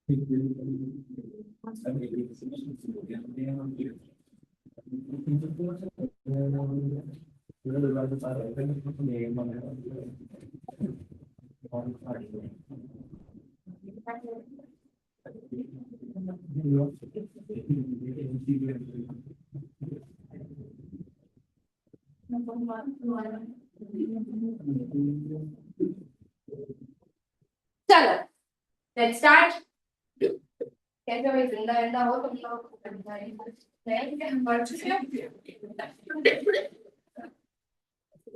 चलो let's start. कैसे भाई जिंदा जिंदा हो तुम लोग? नहीं हम मर चुके हैं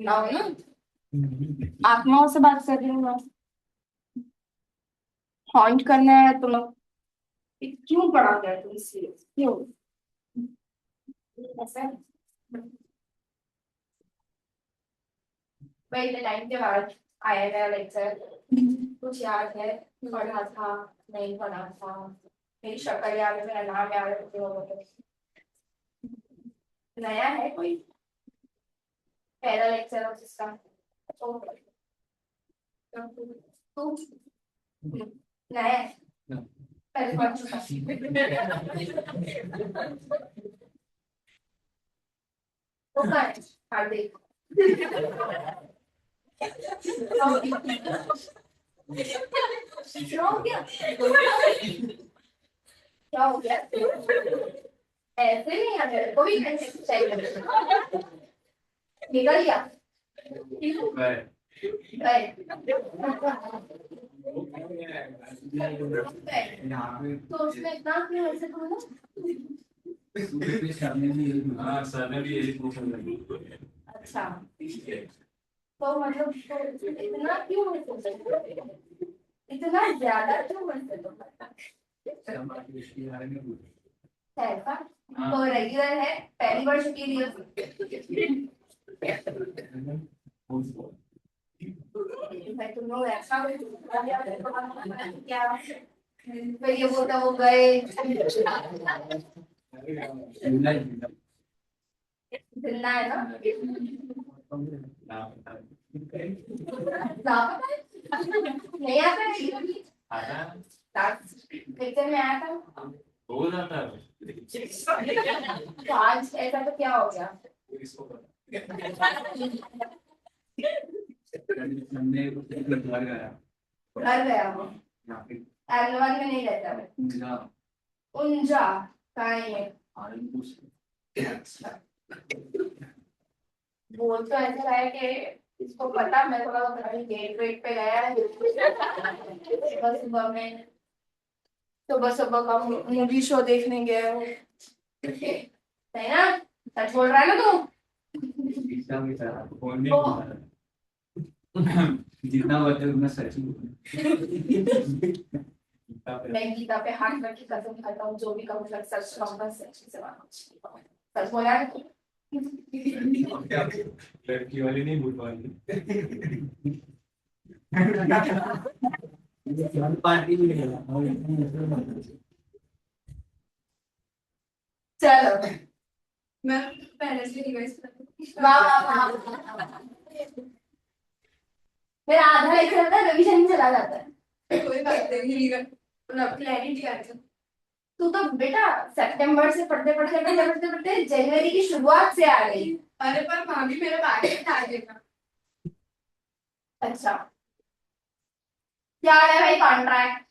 ना आत्माओं से बात कर रही हूँ मैं। हॉन्ट करना है तुम लोग। क्यों पढ़ा गया तुम सीरियस क्यों ऐसा? भाई इतने टाइम के बाद आया गया लेक्चर, कुछ याद है? पढ़ा था नहीं पढ़ा था? मेरी शक्ल याद है, मेरा नाम याद है, तो नया है कोई? पहला लेक्चर हो जिसका तो तू नया है? पहले पढ़ चुका। वो कहाँ है? हार्दिक। क्या हो गया? क्या हो गया? ऐसे नहीं है, मेरे को भी चाहिए। निकल गया। तो उसमें इतना क्यों ऐसे बोला? सर ने भी यही पूछा। अच्छा तो मतलब इतना क्यों इतना ज्यादा क्यों ऐसा? तो रेगुलर है पहली वर्ष के लिए। भाई तुम लोग ऐसा क्या? फिर ये बोलता वो गए जिंदा है ना? नहीं आता है? पिक्चर में आया था हो जाता है। तो आज ऐसा तो क्या हो गया? घर गया वो अहमदाबाद में नहीं रहता मैं। उंजा कहाँ है ये? बोल तो ऐसा रहा है कि इसको पता मैं थोड़ा कहीं गेट वेट पे गया है सुबह सुबह में। सुबह सुबह का मूवी शो देखने गया हूँ। है ना? सच बोल रहा है ना तू? जितना बचे उतना सच मैं गीता पे हाथ रख के कसम खाता हूँ जो भी कहूँ सच कहूँगा सच से मानूंगा। सच बोला है तू? लड़की वाली नहीं भूल वाली। पार्टी चलो मैं पहले से रिवाइज कर वाह वाह वाह। मेरा आधा लेक्चर होता है रिवीजन चला जाता है। कोई बात नहीं मतलब क्लैरिटी आ जाए। तू तो बेटा सितंबर से पढ़ते पढ़ते पढ़ते पढ़ते पढ़ते जनवरी की शुरुआत से आ गई। अरे पर भाभी मेरे बैग में आ जाएगा। अच्छा क्या है भाई कॉन्ट्रैक्ट?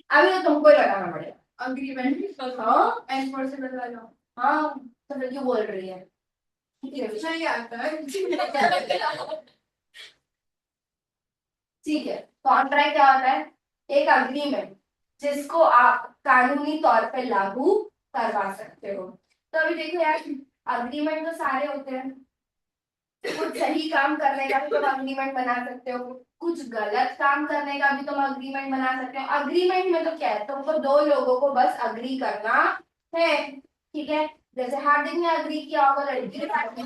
अभी तो तुमको ही लगाना पड़ेगा अग्रीमेंट। हाँ एन4 से लगा लो। हाँ तो फिर क्यों बोल रही है? नहीं आता है। ठीक है कॉन्ट्रैक्ट क्या होता है? एक अग्रीमेंट जिसको आप कानूनी तौर पे लागू करवा सकते हो। तो अभी देखो यार अग्रीमेंट तो सारे होते हैं। कुछ सही काम करने का भी तुम अग्रीमेंट बना सकते हो, कुछ गलत काम करने का भी तुम अग्रीमेंट बना सकते हो। अग्रीमेंट में तो क्या है तुमको दो लोगों को बस अग्री करना है। ठीक है जैसे हार्दिक ने अग्री किया होगा लड़की के साथ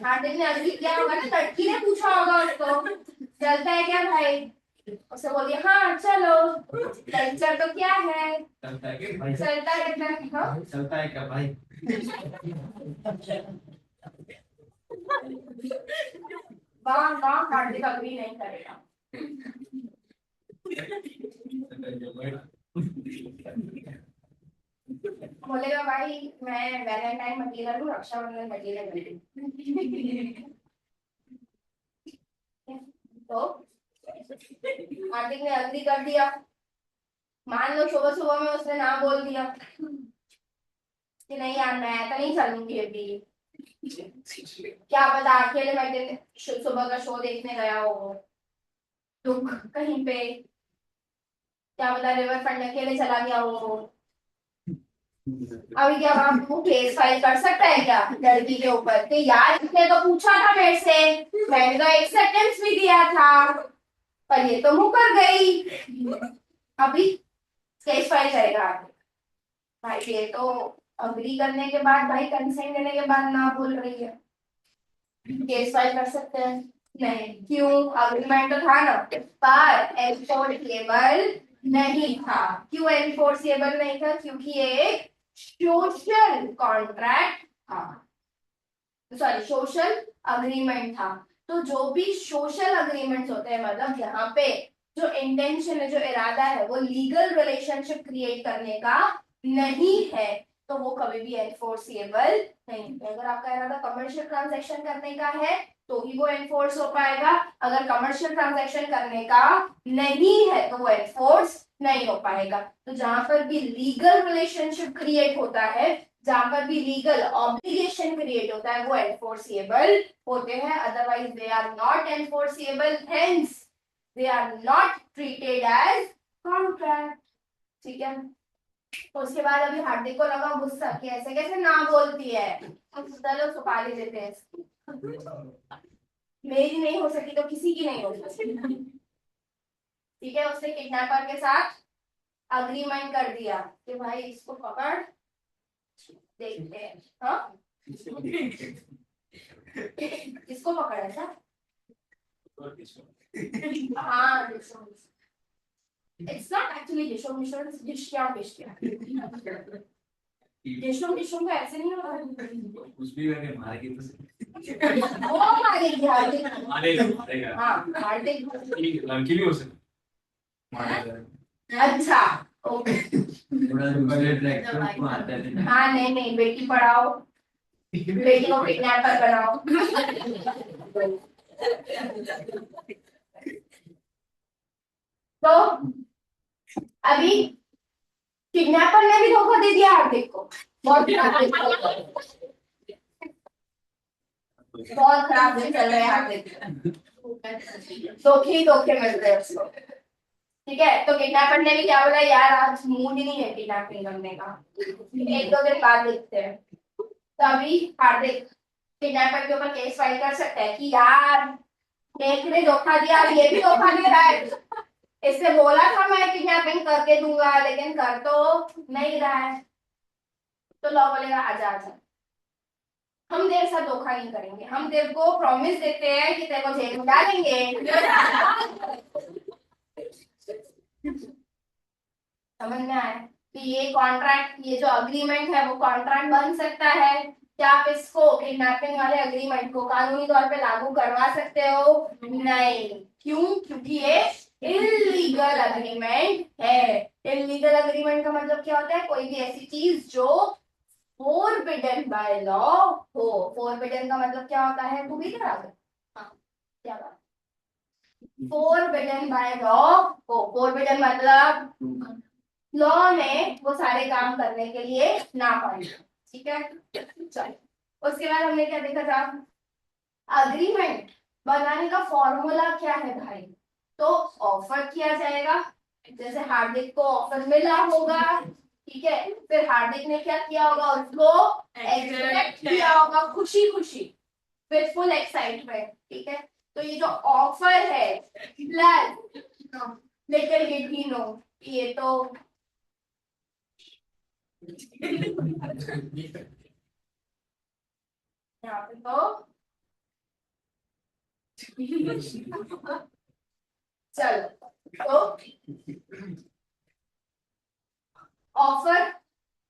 हार्दिक ने अग्री किया होगा ना लड़की ने पूछा होगा उसको चलता है क्या भाई? उसे बोलिए हाँ चलो। कल्चर तो क्या है? चलता है क्या भाई? चलता है हाँ चलता है क्या भाई? वहां हार्दिक अग्री नहीं करेगा। बोलेगा भाई मैं वैलेंटाइन मटेरियल हूँ, रक्षाबंधन मटेरियल तो हार्दिक ने अग्री कर दिया। मान लो सुबह सुबह में उसने ना बोल दिया कि नहीं यार मैं तो नहीं चलूंगी अभी, क्या पता अकेले बैठे सुबह का शो देखने गया हो दुख कहीं पे, क्या पता रिवर फ्रंट अकेले चला गया हो। अभी क्या आप वो केस फाइल कर सकता है क्या लड़की के ऊपर कि यार इसने तो पूछा था मेरे से, मैंने तो एक्सेप्टेंस भी दिया था पर ये तो मुकर गई। अभी केस फाइल करेगा आगे। भाई ये तो अग्री करने के बाद, भाई कंसेंट देने के बाद ना बोल रही है, केस फाइल कर सकते हैं? नहीं। क्यों? अग्रीमेंट तो था ना, पर एनफोर्सेबल नहीं था। क्यों एनफोर्सेबल नहीं था? क्योंकि ये एक सोशल कॉन्ट्रैक्ट था, सॉरी सोशल अग्रीमेंट था। तो जो भी सोशल अग्रीमेंट्स होते हैं, मतलब यहाँ पे जो इंटेंशन है, जो इरादा है, वो लीगल रिलेशनशिप क्रिएट करने का नहीं है, तो वो कभी भी एनफोर्सेबल नहीं है। अगर आपका इरादा कमर्शियल ट्रांजैक्शन करने का है तो ही वो एनफोर्स हो पाएगा, अगर कमर्शियल ट्रांजैक्शन करने का नहीं है तो वो एनफोर्स नहीं हो पाएगा। तो जहां पर भी लीगल रिलेशनशिप क्रिएट होता है, जहां पर भी लीगल ऑब्लिगेशन क्रिएट होता है, वो एनफोर्सिएबल होते हैं, otherwise they are not enforceable, hence they are not treated as contract. ठीक है। तो उसके बाद अभी हार्दिक को लगा गुस्सा कि ऐसे कैसे ना बोलती है, चलो सुपारी देते हैं इसकी, मेरी नहीं हो सकी तो किसी की नहीं हो सकती। ठीक है, उसने किडनैपर के साथ अग्रीमेंट कर दिया कि भाई इसको पकड़ देखते हैं। हाँ किसको पकड़ा था? हाँ इट्स नॉट एक्चुअली डिशो मिशो, डिशक्या डिशक्या, डिशो मिशो का ऐसे नहीं होता, कुछ भी करके मारेगी तो वो मारेगी हार्दिक, मारेगा हाँ हार्दिक लड़की भी हो सकती। अच्छा ओके। हाँ नहीं नहीं, बेटी पढ़ाओ, बेटी को किडनैपर बनाओ। तो अभी किडनैपर ने भी धोखा दे दिया हार्दिक को, बहुत खराब दिन चल रहे हैं हार्दिक, धोखे ही धोखे मिल रहे हैं उसको। ठीक है, तो किडनैपर ने भी क्या बोला, यार आज मूड ही नहीं है किडनैपिंग करने का, एक दो दिन बाद देखते हैं। तो अभी हार्दिक किडनैपर के ऊपर केस फाइल कर सकता है कि यार एक ने धोखा दिया, ये भी धोखा दे रहा है, इसने बोला था मैं किडनैपिंग करके दूंगा लेकिन कर तो नहीं रहा है। तो लॉ बोलेगा आजा आजा, हम तेरे साथ धोखा नहीं करेंगे, हम तेरे को प्रॉमिस देते हैं कि तेरे को जेल में डालेंगे। समझ में आया कि ये कॉन्ट्रैक्ट, ये जो अग्रीमेंट है वो कॉन्ट्रैक्ट बन सकता है? क्या आप इसको किडनैपिंग वाले अग्रीमेंट को कानूनी तौर पे लागू करवा सकते हो? नहीं। क्यों? क्योंकि ये इलीगल अग्रीमेंट है। इलीगल अग्रीमेंट का मतलब क्या होता है? कोई भी ऐसी चीज जो फोरबिडन बाय लॉ हो। फोरबिडन का मतलब क्या होता है? वो भी करा दो। हाँ क्या बात? फोरबिडन बाय लॉ हो। फोरबिडन मतलब लॉ ने वो सारे काम करने के लिए ना पाई। ठीक है, चलो उसके बाद हमने क्या देखा था? अग्रीमेंट बनाने का फॉर्मूला क्या है भाई? तो ऑफर किया जाएगा, जैसे हार्दिक को ऑफर मिला होगा, ठीक है, फिर हार्दिक ने क्या किया होगा? उसको एक्सेप्ट किया होगा खुशी खुशी, विथ फुल एक्साइटमेंट। ठीक है, तो ये जो ऑफर है प्लस लेकर डिड ही नो, ये तो यहाँ पे तो चलो, तो ऑफर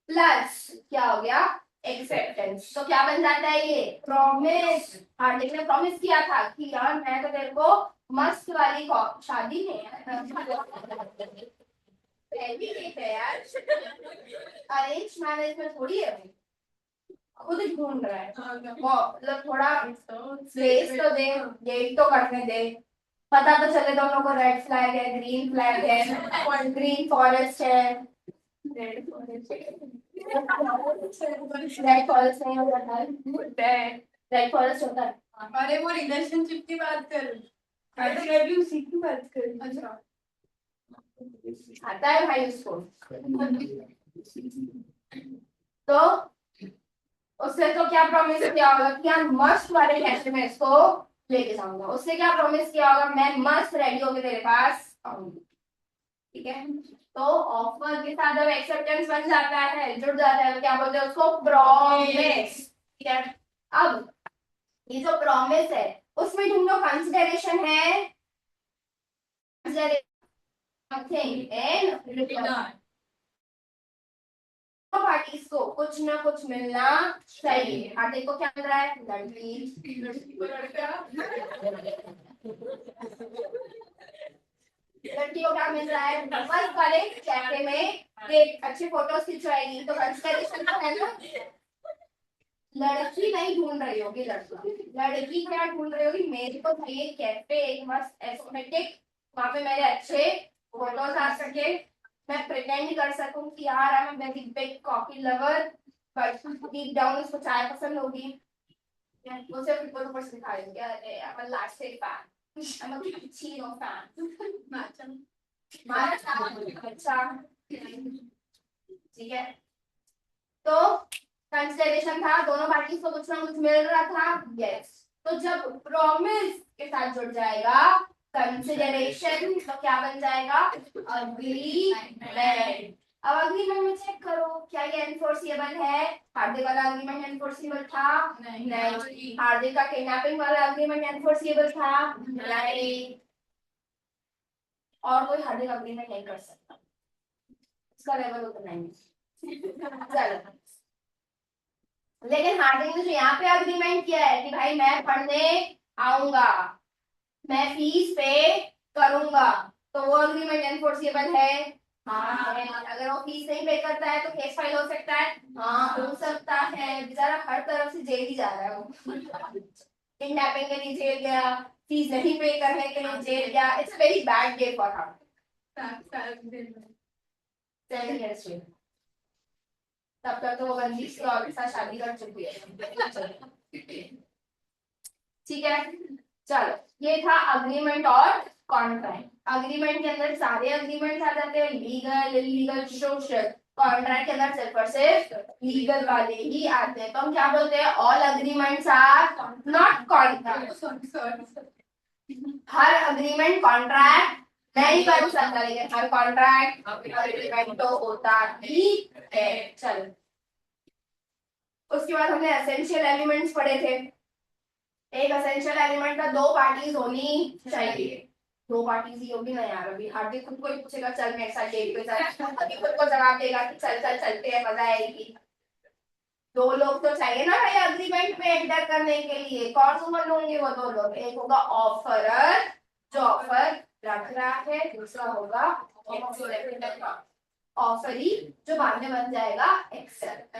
प्लस क्या हो गया? एक्सेप्टेंस। तो क्या बन जाता है ये प्रॉमिस। हार्दिक ने प्रॉमिस किया था कि यार मैं तो तेरे को मस्त वाली शादी में पहली डेट है यार, अरेंज मैरिज में थोड़ी है भाई, खुद ही ढूंढ रहा है वो, मतलब थोड़ा स्पेस तो दे, डेट तो करने दे, पता तो चले दोनों को। रेड फ्लैग है, ग्रीन फ्लैग है, ग्रीन फॉरेस्ट है, रेड फॉरेस्ट, रेड फॉरेस्ट नहीं होता है, रेड फॉरेस्ट होता है। अरे वो रिलेशनशिप की बात कर। अरे मैं भी उसी की बात कर रही हूँ। अच्छा आता है भाई उसको। तो उससे तो क्या प्रॉमिस किया होगा कि हम मस्त वाले कैफे में इसको लेके जाऊंगा। उससे क्या प्रॉमिस किया होगा, मैं मस्त रेडी होके तेरे पास आऊंगी। ठीक है, तो ऑफर के साथ जब एक्सेप्टेंस बन जाता है, जुड़ जाता है, तो क्या बोलते हैं उसको प्रॉमिस। ठीक है, अब ये जो प्रॉमिस है उसमें तुम लोग कंसिडरेशन है, समथिंग इन रिटर्न। पार्टीज को कुछ ना कुछ मिलना चाहिए। हार्दिक को क्या मिल रहा है, लड़की, लड़की को लड़का, लड़की को क्या मिल रहा है, मस्त वाले कैफे में एक अच्छी फोटोज खिंचवाएगी। तो कंसिडरेशन तो है ना। लड़की नहीं ढूंढ रही होगी, लड़की क्या ढूंढ रही होगी, मेरे को चाहिए कैफे एक मस्त एस्थेटिक, वहां पे मेरे अच्छे फोटोज आ सके, मैं प्रिटेंड कर सकूं कि यार I am very big coffee lover, but deep down उसको चाय पसंद होगी। वो सिर्फ ऊपर ऊपर से दिखाई देगी, अरे I am a latte fan, I am a cappuccino fan, अच्छा ठीक है। तो कंसिडरेशन था, दोनों पार्टी को कुछ ना कुछ मिल रहा था, यस। तो जब प्रॉमिस के साथ जुड़ जाएगा कंसिडरेशन, तो क्या बन जाएगा, अग्रीमेंट। अब अग्रीमेंट में चेक करो क्या ये एनफोर्सिएबल है। हार्दिक वाला अग्रीमेंट एनफोर्सिएबल था, नहीं। हार्दिक का किडनैपिंग वाला अग्रीमेंट एनफोर्सिएबल था, नहीं। और कोई हार्दिक अग्रीमेंट नहीं कर सकता, इसका लेवल उतना ही है। चलो, लेकिन हार्दिक ने जो यहाँ पे अग्रीमेंट किया है कि भाई मैं पढ़ने आऊंगा, मैं फीस पे करूंगा, तो वो अग्रीमेंट एनफोर्सिएबल है। हाँ है। अगर वो फीस नहीं पे करता है तो केस फाइल हो सकता है, हाँ हो सकता है। बेचारा हर तरफ से जेल ही जा रहा है वो, किडनैपिंग के लिए जेल गया, फीस नहीं पे करने के लिए जेल गया। It's a very bad day for her. 7 years jail। तब तक तो वो रंजीत के और के साथ शादी कर चुकी है। ठीक है, चलो ये था अग्रीमेंट और कॉन्ट्रैक्ट। अग्रीमेंट के अंदर सारे अग्रीमेंट आ जाते हैं, लीगल, इलीगल, सोशल। कॉन्ट्रैक्ट के अंदर सिर्फ और सिर्फ लीगल वाले ही आते हैं। तो हम क्या बोलते हैं, all agreements are not contract. हर अग्रीमेंट कॉन्ट्रैक्ट नहीं कर सकता, लेकिन हर कॉन्ट्रैक्ट अग्रीमेंट तो होता ही है। चलो, उसके बाद हमने एसेंशियल एलिमेंट्स पढ़े थे। एक एसेंशियल एलिमेंट का 2 पार्टीज होनी चाहिए। 2 पार्टीज ही होगी ना यार। अभी हार्दिक खुद को ही पूछेगा चल मेरे साथ डेट पे चल, अभी खुद को जवाब देगा कि चल चल चलते हैं, मजा आएगी। 2 लोग तो चाहिए ना भाई अग्रीमेंट में एंटर करने के लिए। कौन समझ होंगे वो 2 लोग, एक होगा ऑफरर जो ऑफर रख रहा है, दूसरा होगा ऑफरी जो बाद में बन जाएगा एक्सेप्ट।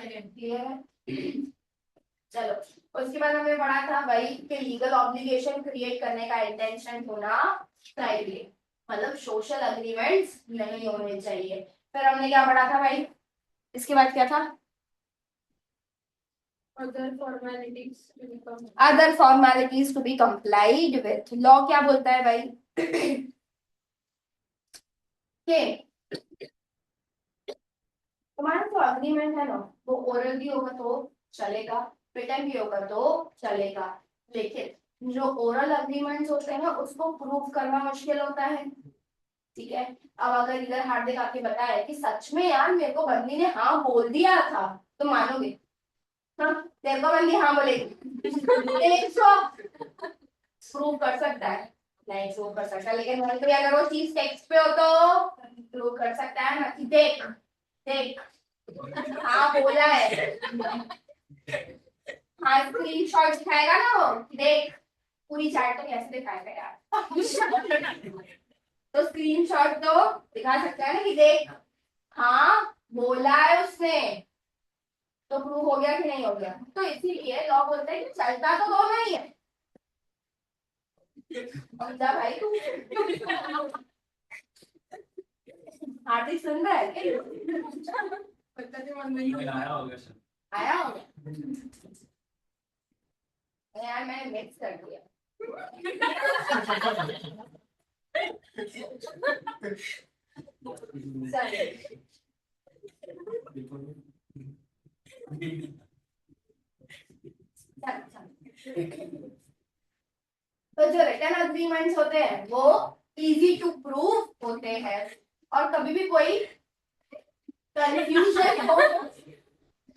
चलो, उसके बाद हमने पढ़ा था भाई कि लीगल ऑब्लिगेशन क्रिएट करने का इंटेंशन होना चाहिए, मतलब सोशल अग्रीमेंट्स नहीं होने चाहिए। फिर हमने क्या पढ़ा था भाई, इसके बाद क्या था, other formalities to be complied with. Law क्या बोलता है भाई कि तुम्हारा जो अग्रीमेंट है ना, वो ओरल भी होगा तो चलेगा, रिटन भी होगा तो चलेगा, लेकिन जो ओरल अग्रीमेंट्स होते हैं ना उसको प्रूव करना मुश्किल होता है। ठीक है, अब अगर इधर हार्दिक आके बताया कि सच में यार मेरे को बंदी ने हाँ बोल दिया था, तो मानोगे? हाँ, तेरे को बंदी हाँ बोलेगी, प्रूव कर सकता है? नहीं प्रूव कर सकता, लेकिन वहीं पे अगर वो चीज टेक्स्ट पे हो तो प्रूव कर सकता है ना कि देख देख हाँ बोला है। हाँ स्क्रीनशॉट दिखाएगा ना वो, देख पूरी चैट तो कैसे दिखाएगा यार। तो स्क्रीनशॉट तो दिखा सकता है ना कि देख, हाँ बोला है उसने, तो प्रूव हो गया कि नहीं हो गया। तो इसीलिए लॉ बोलता है कि चलता तो दोनों ही है। समझा भाई तू? हार्दिक सुन रहा है क्या? पता नहीं मन नहीं लेकिन आया होगा सर। आया होगा यार, मैंने मिक्स कर दिया। चल चल चल। तो जो रिटर्न अग्रीमेंट्स होते हैं वो इजी टू प्रूव होते हैं, और कभी भी कोई कंफ्यूजन हो,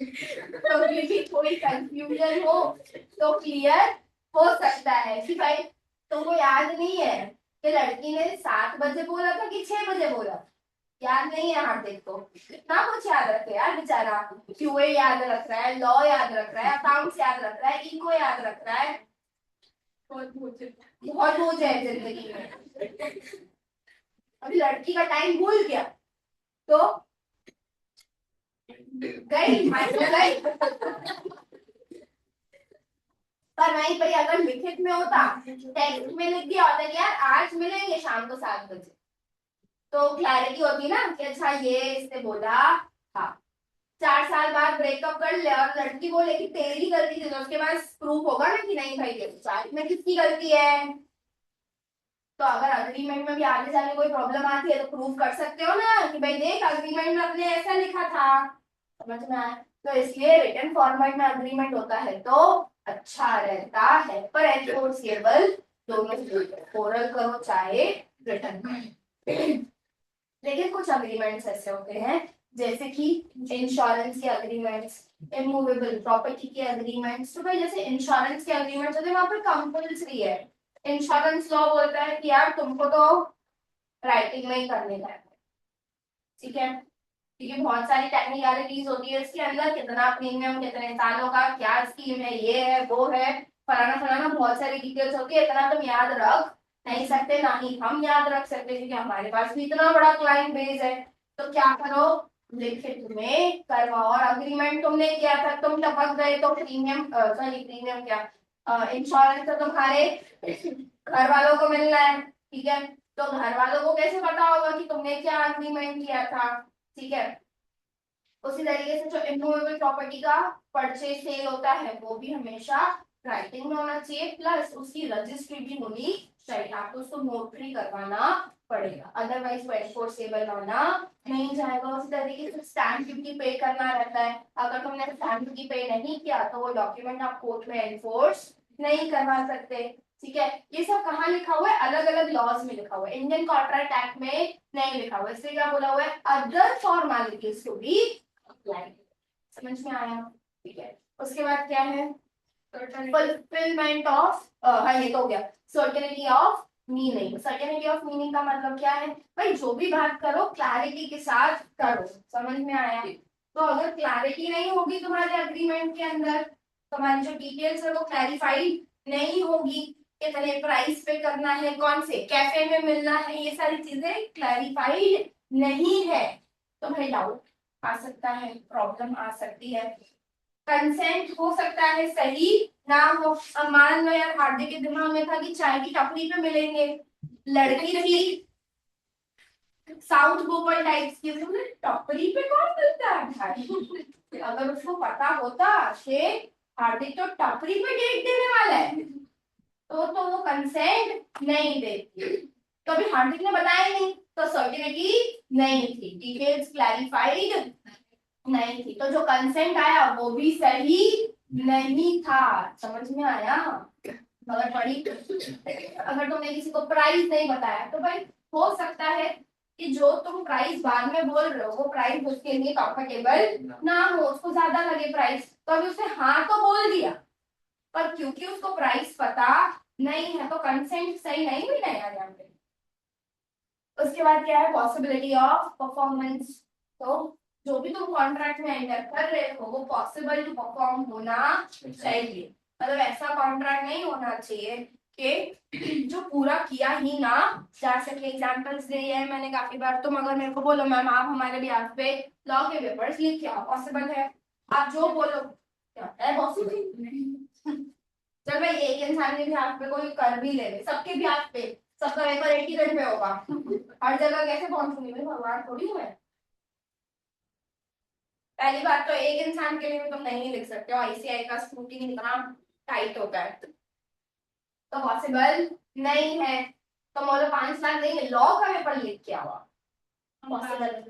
कभी भी कोई कंफ्यूजन हो तो क्लियर हो सकता है कि भाई तुमको याद नहीं है कि लड़की ने 7 बजे बोला था कि 6 बजे बोला, याद नहीं है हार्दिक को। कितना कुछ याद रखे यार बेचारा, क्यूए याद रख रहा है, लॉ याद रख रहा है, अकाउंट्स याद रख रहा है, इको याद रख रहा है, बहुत मुझे बहुत बोझ है जिंदगी में। अभी लड़की का टाइम भूल गया तो गई गई। पर वहीं पर अगर लिखित में होता, टेक्स्ट में लिख दिया होता कि यार आज मिलेंगे शाम को 7 बजे, तो क्लैरिटी होती ना कि अच्छा ये इसने बोला। हाँ 4 साल बाद ब्रेकअप कर ले और लड़की बोले कि तेरी गलती थी, तो उसके पास प्रूफ होगा ना कि नहीं भाई ये चार्ज में किसकी गलती है। तो अगर अग्रीमेंट में भी आगे जाने कोई प्रॉब्लम आती है तो प्रूफ कर सकते हो ना कि भाई देख अग्रीमेंट में अपने ऐसा लिखा था। समझ में आया? तो इसलिए रिटन फॉर्मेट में अग्रीमेंट होता है तो अच्छा रहता है, पर एनफोर्सेबल दोनों, ओरल करो चाहे रिटन करो। लेकिन कुछ अग्रीमेंट्स ऐसे होते हैं जैसे कि इंश्योरेंस के अग्रीमेंट्स, इमूवेबल प्रॉपर्टी के अग्रीमेंट्स। तो भाई जैसे इंश्योरेंस के अग्रीमेंट्स होते हैं वहां पर कंपल्सरी है, इंश्योरेंस लॉ बोलता है कि यार तुमको तो राइटिंग में ही करने का है, ठीक है, क्योंकि बहुत सारी टेक्निकलिटीज होती है इसके अंदर, कितना प्रीमियम, कितने सालों का, क्या स्कीम है, ये है वो है, फलाना फलाना, बहुत सारी डिटेल्स होती है। इतना तुम याद रख नहीं सकते, ना ही हम याद रख सकते, क्योंकि हमारे पास भी इतना बड़ा क्लाइंट बेस है। तो क्या करो, लिखित में करवाओ। और अग्रीमेंट तुमने किया था, तुम टपक गए तो प्रीमियम, सॉरी प्रीमियम क्या, इंश्योरेंस तो तुम्हारे घर वालों को मिलना है, ठीक है। तो घर वालों को कैसे पता होगा कि तुमने क्या अग्रीमेंट किया था, ठीक है। उसी तरीके से जो इमूवेबल प्रॉपर्टी का परचेज सेल होता है वो भी हमेशा राइटिंग में होना चाहिए, प्लस उसकी रजिस्ट्री भी होनी चाहिए, आपको उसको नोटरी करवाना पड़ेगा, अदरवाइज 24/7 माना नहीं जाएगा। उसी तरीके से स्टैंप ड्यूटी पे करना रहता है, अगर तुमने स्टैंप ड्यूटी पे नहीं किया तो वो डॉक्यूमेंट आप कोर्ट में एनफोर्स नहीं करवा सकते, ठीक है। ये सब कहाँ लिखा हुआ है, अलग अलग लॉज में लिखा हुआ है, इंडियन कॉन्ट्रैक्ट एक्ट में नहीं लिखा हुआ है, इसलिए क्या बोला हुआ है, other formalities to be applied. समझ में आया? ठीक है। उसके बाद क्या है, फुलफिलमेंट ऑफ, हाँ ये तो हो गया, certainty of meaning. Certainty of meaning का मतलब क्या है भाई, जो भी बात करो क्लैरिटी के साथ करो। समझ में आया? तो अगर क्लैरिटी नहीं होगी तुम्हारे अग्रीमेंट के अंदर, तुम्हारी जो डिटेल्स है वो क्लैरिफाइड नहीं होगी, कितने प्राइस पे करना है, कौन से कैफे में मिलना है, ये सारी चीजें क्लैरिफाइड नहीं है, तो भाई डाउट आ सकता है, प्रॉब्लम आ सकती है। कंसेंट हो सकता है सही ना हो। अब मान लो यार हार्दिक के दिमाग में था कि चाय की टपरी पे मिलेंगे, लड़की थी साउथ भोपाल टाइप्स की, उसने टपरी पे कौन मिलता है भाई। अगर उसको पता होता कि हार्दिक तो टपरी पे डेट देने वाला है तो वो कंसेंट नहीं देती। तो अभी हार्दिक ने बताया नहीं तो सर्टिनिटी नहीं थी, डिटेल्स क्लैरिफाइड नहीं थी, तो जो कंसेंट आया वो भी सही नहीं था। समझ में आया? अगर बड़ी, अगर तुमने किसी को प्राइस नहीं बताया तो भाई हो सकता है कि जो तुम प्राइस बाद में बोल रहे हो वो प्राइस उसके लिए कंफर्टेबल ना हो, उसको ज्यादा लगे प्राइस, तो अभी उसने हाँ तो बोल दिया, पर क्योंकि उसको प्राइस पता नहीं है तो कंसेंट सही नहीं मिला यार यहाँ पे। उसके बाद क्या है, पॉसिबिलिटी ऑफ परफॉर्मेंस। तो जो भी तुम कॉन्ट्रैक्ट में एंटर कर रहे हो वो पॉसिबल टू परफॉर्म होना चाहिए। मतलब ऐसा कॉन्ट्रैक्ट नहीं होना चाहिए कि जो पूरा किया ही ना जा सके। एग्जांपल्स दिए हैं मैंने काफी बार। तुम अगर मेरे को बोलो मैम आप हमारे बिहाफ पे लॉ के पेपर्स लिख के आओ, पॉसिबल है? आप जो बोलो क्या है पॉसिबल? चल भाई एक इंसान के बिहाफ पे कोई कर भी ले, सबके बिहाफ पे सबका पेपर एक ही दिन पे होगा, हर जगह कैसे पहुंचूंगी मैं? भगवान थोड़ी हूँ मैं। पहली बात तो एक इंसान के लिए भी तुम नहीं लिख सकते हो, आईसीआई का स्क्रूटिनी इतना टाइट होता है, तो पॉसिबल नहीं है। तो बोलो 5 लाख नहीं, लॉ का पेपर लिख के आओ, पॉसिबल?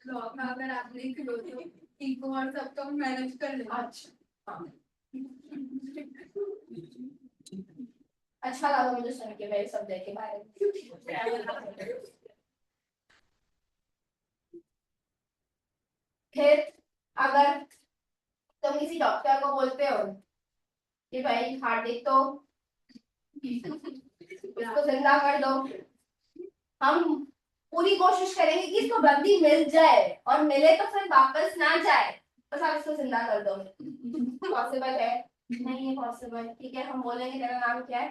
लॉ का अगर आप लिख लो तो इको और सब तो मैनेज कर ले। अच्छा हाँ। अच्छा लगा मुझे सुन के मेरे सब्जेक्ट के बारे में। फिर अगर तुम किसी डॉक्टर को बोलते हो कि भाई हार्दिक तो इसको जिंदा कर दो, हम पूरी कोशिश करेंगे कि इसको बंदी मिल जाए और मिले तो फिर वापस ना जाए, बस आप इसको जिंदा कर दो। पॉसिबल है? नहीं है पॉसिबल। ठीक है, हम बोलेंगे तेरा नाम क्या है?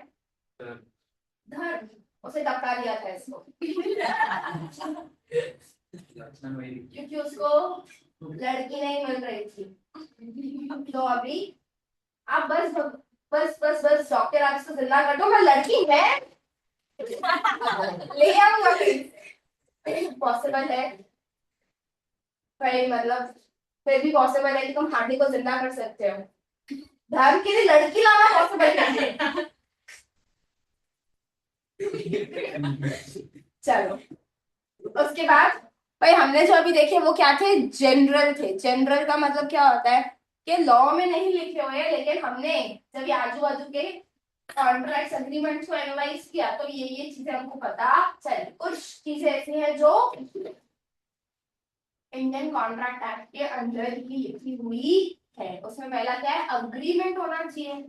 धर्म। उसे धक्का दिया था इसको क्योंकि उसको लड़की नहीं मिल रही थी। तो अभी आप बस बस बस बस डॉक्टर आप इसको जिंदा कर दो, मैं लड़की है ले आऊंगा फिर। पॉसिबल है भाई? मतलब फिर भी पॉसिबल है कि तुम हार्डी को जिंदा कर सकते हो, धर्म के लिए लड़की लाना पॉसिबल है? चलो उसके बाद भाई हमने जो अभी देखे वो क्या थे? जनरल थे। जनरल का मतलब क्या होता है कि लॉ में नहीं लिखे हुए, लेकिन हमने जब ये आजू बाजू के कॉन्ट्रैक्ट एग्रीमेंट्स को एनालाइज किया तो ये चीजें हमको पता चली। कुछ चीजें ऐसी हैं जो इंडियन कॉन्ट्रैक्ट एक्ट के अंदर ही लिखी हुई है। उसमें पहला क्या है? अग्रीमेंट होना चाहिए।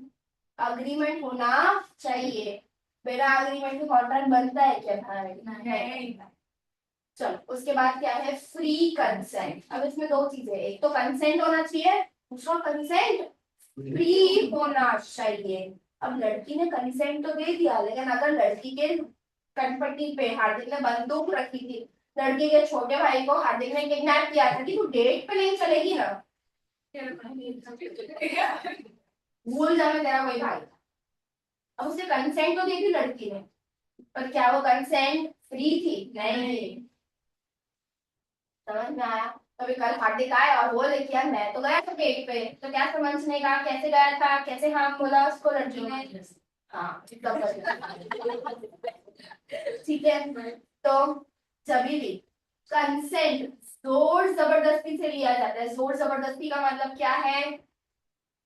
अग्रीमेंट होना चाहिए। बिना अग्रीमेंट के कॉन्ट्रैक्ट बनता है क्या भाई? नहीं। चलो उसके बाद क्या है? Free consent. अब इसमें दो चीजें, एक तो कंसेंट होना चाहिए, दूसरा कंसेंट फ्री होना चाहिए। अब लड़की ने कंसेंट तो दे दिया, लेकिन अगर लड़की के कनपट्टी पे हार्दिक ने बंदूक रखी थी, लड़की के छोटे भाई को हार्दिक ने किडनैप किया था कि तू डेट पे नहीं चलेगी ना, भूल जा मैं तेरा कोई भाई था। अब उसने कंसेंट तो दी थी लड़की ने, पर क्या वो कंसेंट फ्री थी? नहीं। समझ में आया? कभी कल हार्दिक आए और बोले कि यार मैं तो गया था डेट पे, तो क्या समझने का? कैसे गया था, कैसे हाँ बोला उसको लड़की ने? हाँ ठीक है। तो जब भी कंसेंट जोर जबरदस्ती से लिया जाता है, जोर जबरदस्ती का मतलब क्या है?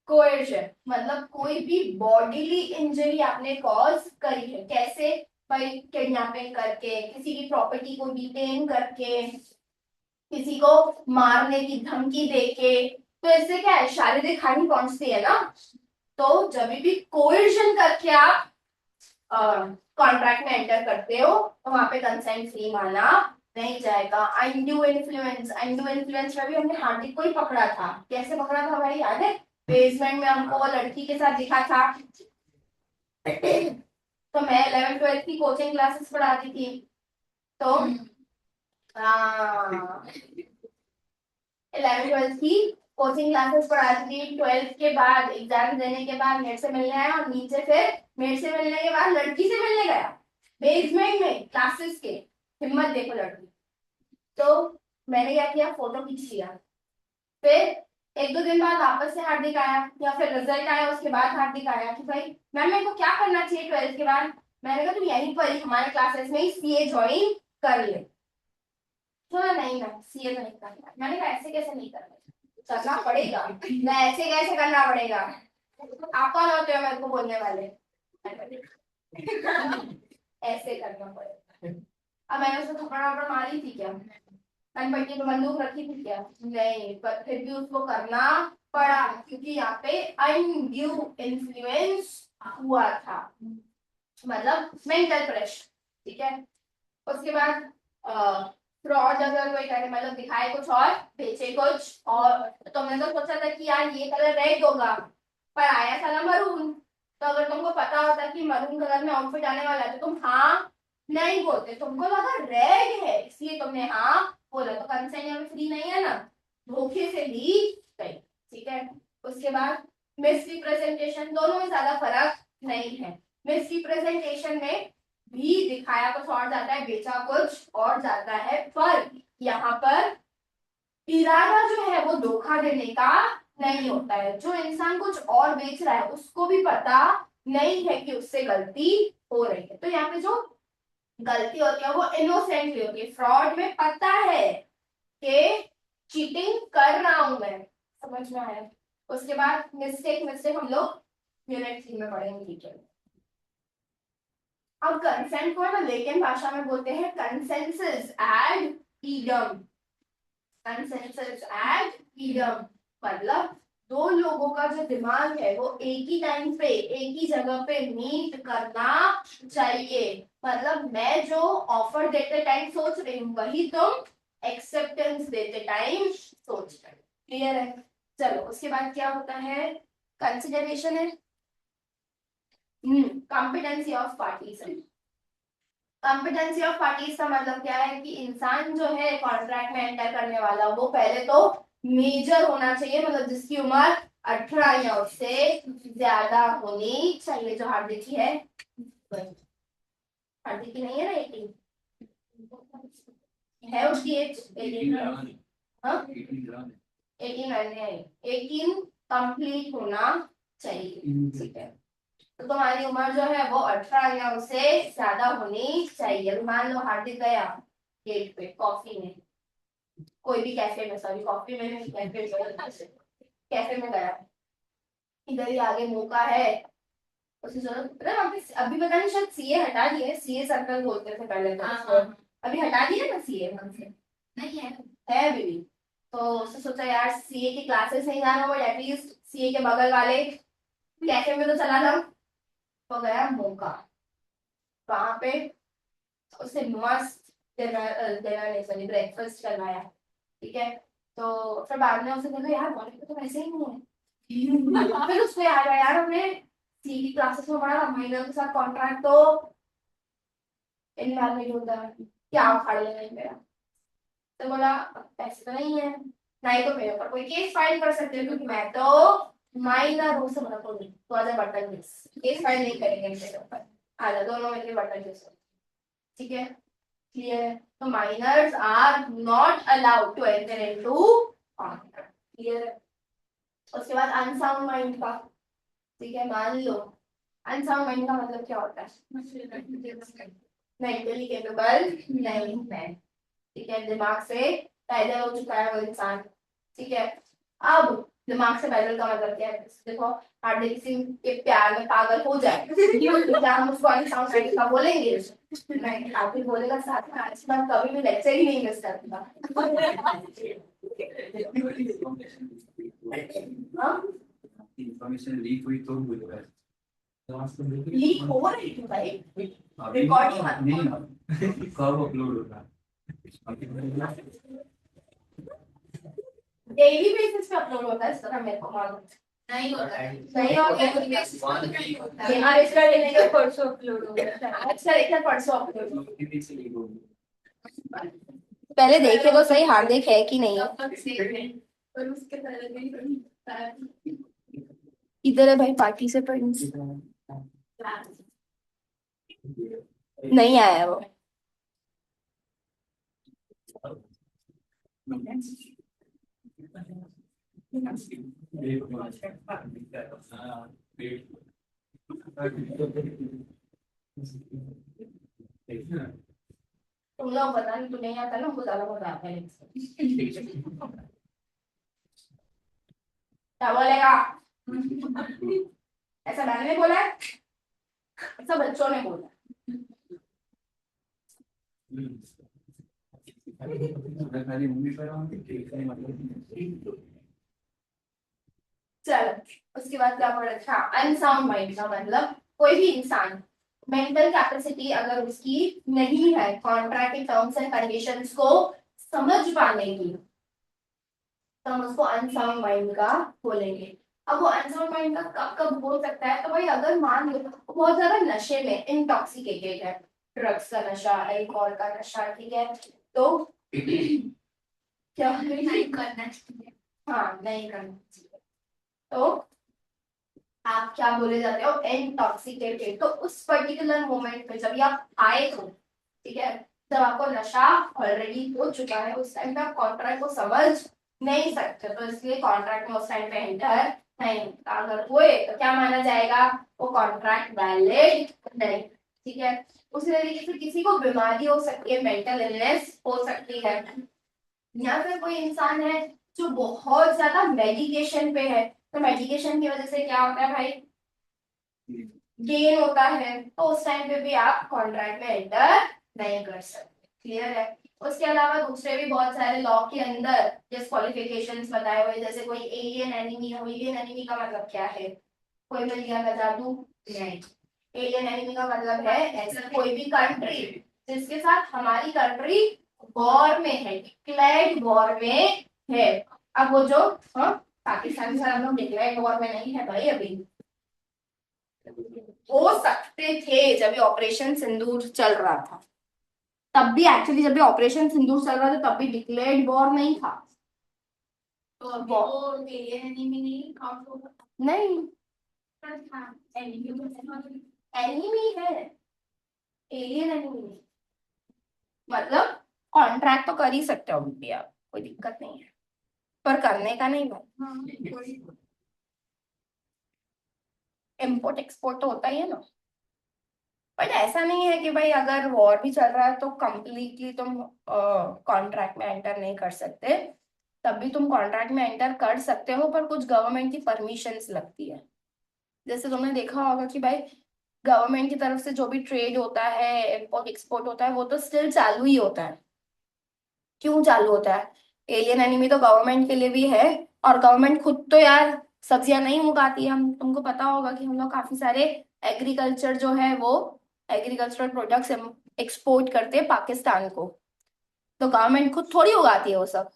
कोएर्शन। मतलब कोई भी बॉडीली इंजरी आपने कॉज करी है, कैसे? भाई किडनैपिंग करके, किसी की प्रॉपर्टी को डिटेन करके, किसी को मारने की धमकी देके, तो इससे क्या है? शारीरिक हानि पहुंचती है ना। तो जब भी कोएर्शन करके आप कॉन्ट्रैक्ट में एंटर करते हो तो वहां पे कंसेंट फ्री माना नहीं जाएगा। अनड्यू इन्फ्लुएंस, अनड्यू इन्फ्लुएंस में भी हमने हार्दिक को ही पकड़ा था। कैसे पकड़ा था भाई, याद है? बेसमेंट में हमको वो लड़की के साथ दिखा था। तो मैं 11th 12th की कोचिंग क्लासेस पढ़ाती थी, तो 11th 12th की कोचिंग क्लासेस पढ़ाती थी। 12th के बाद एग्जाम देने के बाद मेरे से मिलने आया, और नीचे फिर मेरे से मिलने के बाद लड़की से मिलने गया बेसमेंट में क्लासेस के। हिम्मत देखो लड़की। तो मैंने क्या किया? फोटो खींच लिया। फिर 1-2 दिन बाद वापस से हार्दिक आया, या फिर रिजल्ट आया उसके बाद हार्दिक आया कि भाई मैम मेरे को क्या करना चाहिए 12th के बाद? मैंने कहा तुम यहीं पर ही हमारे क्लासेस में ही सीए ज्वाइन कर ले। तो नहीं मैम सीए तो नहीं करना। मैंने कहा ऐसे कैसे नहीं करना? करना पड़ेगा। मैं ऐसे कैसे करना पड़ेगा? आप कौन होते हो मेरे को बोलने वाले? ऐसे करना पड़ेगा। अब मैंने उसको थप्पड़ वप्पड़ मारी थी क्या? कनपट्टी पे बंदूक रखी थी क्या? नहीं, पर फिर भी उसको करना पड़ा क्योंकि यहाँ पे अनड्यू इन्फ्लुएंस हुआ था, मतलब मेंटल प्रेशर। ठीक है। उसके बाद फ्रॉड अगर कोई करे मतलब दिखाए कुछ और बेचे कुछ और, तो तुमने तो सोचा था कि यार ये कलर रेड होगा पर आया था ना मरून। तो अगर तुमको पता होता कि मरून कलर में आउटफिट आने वाला है तो तुम हाँ नहीं बोलते, तुमको लगा रेड है इसलिए तुमने हाँ बोला, तो कंसेंट यहाँ पे फ्री नहीं है ना, धोखे से ली गई। ठीक है, उसके बाद मिस रिप्रेजेंटेशन, दोनों में ज्यादा फर्क नहीं है। मिस रिप्रेजेंटेशन में भी दिखाया कुछ और जाता है बेचा कुछ और जाता है, पर यहाँ पर इरादा जो है वो धोखा देने का नहीं होता है। जो इंसान कुछ और बेच रहा है उसको भी पता नहीं है कि उससे गलती हो रही है, तो यहाँ पे जो गलती होती है वो इनोसेंटली होती है। फ्रॉड में पता है कि चीटिंग कर रहा हूं मैं, समझ में आया। उसके बाद मिस्टेक, मिस्टेक हम लोग यूनिट 3 में पढ़ेंगे डिटेल। अब कंसेंट को ना लेकिन भाषा में बोलते हैं consensus ad idem. Consensus ad idem मतलब दो लोगों का जो दिमाग है वो एक ही टाइम पे एक ही जगह पे मीट करना चाहिए। मतलब मैं जो ऑफर देते टाइम सोच रही हूँ वही तुम एक्सेप्टेंस देते टाइम सोच रहे हो। क्लियर है? चलो उसके बाद क्या होता है, कंसिडरेशन है competency of parties. Competency of parties का मतलब क्या है कि इंसान जो है कॉन्ट्रैक्ट में एंटर करने वाला वो पहले तो मेजर होना चाहिए, मतलब जिसकी उम्र 18 या उससे ज्यादा होनी चाहिए। जो हार्दिक की है, हार्दिक की नहीं है ना 18 है उसकी एज 18, हाँ 18 कंप्लीट होना चाहिए। ठीक है, तो तुम्हारी उम्र जो है वो 18 या उससे ज्यादा होनी चाहिए। अभी मान लो हार्दिक गया गेट पे कॉफी में, कोई भी कैफे में, सॉरी कॉफी में नहीं, कैफे में गया, इधर ही आगे मौका है उसे जरूरत पता है वहाँ पे, अभी पता नहीं शायद सीए हटा दिए, सीए सर्कल बोलते थे पहले तो उसको, अभी हटा दिया ना सीए वहां से, नहीं है। है अभी भी। तो उसने सोचा यार सीए की क्लासेस नहीं जाना बट एटलीस्ट सीए के बगल वाले कैफे में तो चला जाऊं। तो गया मौका, वहां पे उसने मस्त डिनर डिनर नहीं सॉरी ब्रेकफास्ट करवाया। ठीक है, तो फिर बाद में उसे बोला यार मॉर्निंग में तो वैसे ही नहीं है। फिर उसको याद आया यार हमने सी की क्लासेस में पढ़ा था महिला के साथ कॉन्ट्रैक्ट तो इन्वायरमेंट होता है, क्या उखाड़ लेना है मेरा। तो बोला पैसे तो नहीं है, नहीं तो मेरे ऊपर कोई केस फाइल कर सकते हो क्योंकि मैं तो माइनर हूँ, से मतलब तो आज बटन केस फाइल नहीं करेंगे मेरे ऊपर, आजा दोनों मिलकर बटन केस। ठीक है, क्लियर है? तो minors are not allowed to enter into contract. Clear है? उसके बाद अनसाउंड माइंड का, ठीक है, मान लो अनसाउंड माइंड का मतलब क्या होता है, मेंटली केपेबल नहीं है। ठीक है, दिमाग से पैदल हो चुका है वो इंसान। ठीक है, अब दिमाग से पैदल का मतलब क्या है, देखो हार्दिक सिंह के प्यार में पागल हो जाए क्या हम उसको अनसाउंड माइंड का बोलेंगे? नहीं, आप भी बोलेगा साथ में आज मैं कभी भी लेक्चर ही नहीं मिस करता। हाँ इंफॉर्मेशन लीक हुई तो बोलेगा लीक हो रही है भाई, अभी रिकॉर्डिंग नहीं कब अपलोड होगा डेली बेसिस पे अपलोड होता है इस तरह, मेरे को मालूम नहीं होता है। नहीं होता है। नहीं होता है। डेली बेसिस पे लेकर परसों अपलोड होगा, अच्छा लेकर परसों अपलोड। पहले देखे तो सही हार्दिक है कि नहीं। तब तक सेफ है, पर उसके पहले नहीं होता है। इधर है भाई पार्टी से फ्रेंड्स, नहीं आया वो। तुम लोग पता नहीं, तुम्हें नहीं आता ना, हमको ज्यादा मजा आता है। क्या बोलेगा? ऐसा मैंने नहीं बोला है, ऐसा बच्चों ने बोला। चलो उसके बाद क्या पढ़ा था, अनसाउंड माइंड का मतलब कोई भी इंसान मेंटल कैपेसिटी अगर उसकी नहीं है कॉन्ट्रैक्ट के टर्म्स एंड कंडीशंस को समझ पाने की, तो हम उसको अनसाउंड माइंड का बोलेंगे। अब वो अनसाउंड माइंड का कब कब हो सकता है, तो भाई अगर मान लो वो बहुत ज्यादा नशे में इंटॉक्सिकेटेड है, ड्रग्स का नशा, अल्कोहल का नशा, ठीक है, तो क्या नहीं करना चाहिए। हाँ नहीं करना चाहिए। तो आप क्या बोले जाते हो, इंटॉक्सिकेटेड। तो उस पर्टिकुलर मोमेंट में जब भी आप आए हो, ठीक है, जब आपको नशा ऑलरेडी हो चुका है, उस टाइम पे आप कॉन्ट्रैक्ट को समझ नहीं सकते, तो इसलिए कॉन्ट्रैक्ट में उस टाइम पे एंटर नहीं होता। अगर हुए तो क्या माना जाएगा, वो कॉन्ट्रैक्ट वैलिड नहीं, ठीक है। उसी तरीके से किसी को बीमारी हो सकती है, मेंटल इलनेस हो सकती है, या फिर कोई इंसान है जो बहुत ज्यादा मेडिकेशन पे है, तो मेडिकेशन की वजह से क्या होता है भाई, गेन होता है, तो उस टाइम पे भी आप कॉन्ट्रैक्ट में एंटर नहीं कर सकते। क्लियर है। उसके अलावा दूसरे भी बहुत सारे लॉ के अंदर डिस्क्वालिफिकेशंस बताए हुए, जैसे कोई एलियन एनिमी है। एलियन एनिमी का मतलब क्या है, कोई मिल गया का जादू नहीं। एलियन एनिमी का मतलब है ऐसा कोई भी कंट्री जिसके साथ हमारी कंट्री वॉर में है, डिक्लेयर्ड वॉर में है। अब वो जो हाँ पाकिस्तान के साथ हम लोग डिक्लेयर्ड वॉर में नहीं है भाई, अभी हो सकते थे जब ये ऑपरेशन सिंदूर चल रहा था, तब भी एक्चुअली जब भी ऑपरेशन सिंदूर चल रहा था तब भी डिक्लेयर्ड वॉर नहीं था। तो अभी वो एलियन एनिमी नहीं काउंट होगा। नहीं, पर हाँ एनिमी एनिमी है, एलियन एनिमी नहीं। मतलब कॉन्ट्रैक्ट तो कर ही सकते हो भी आप, कोई दिक्कत नहीं है, पर करने का नहीं भाई। हाँ कोई इम्पोर्ट एक्सपोर्ट तो होता ही है ना। बट ऐसा नहीं है कि भाई अगर वॉर भी चल रहा है तो कंप्लीटली तुम कॉन्ट्रैक्ट में एंटर नहीं कर सकते, तब भी तुम कॉन्ट्रैक्ट में एंटर कर सकते हो, पर कुछ गवर्नमेंट की परमिशंस लगती है। जैसे तुमने देखा होगा कि भाई गवर्नमेंट की तरफ से जो भी ट्रेड होता है, इम्पोर्ट एक्सपोर्ट होता है, वो तो स्टिल चालू ही होता है। क्यों चालू होता है, एलियन एनिमी तो गवर्नमेंट के लिए भी है, और गवर्नमेंट खुद तो यार सब्जियां नहीं उगाती है। हम तुमको पता होगा कि हम लोग काफी सारे एग्रीकल्चर जो है वो एग्रीकल्चरल प्रोडक्ट्स एक्सपोर्ट करते हैं पाकिस्तान को, तो गवर्नमेंट खुद थोड़ी उगाती है वो सब।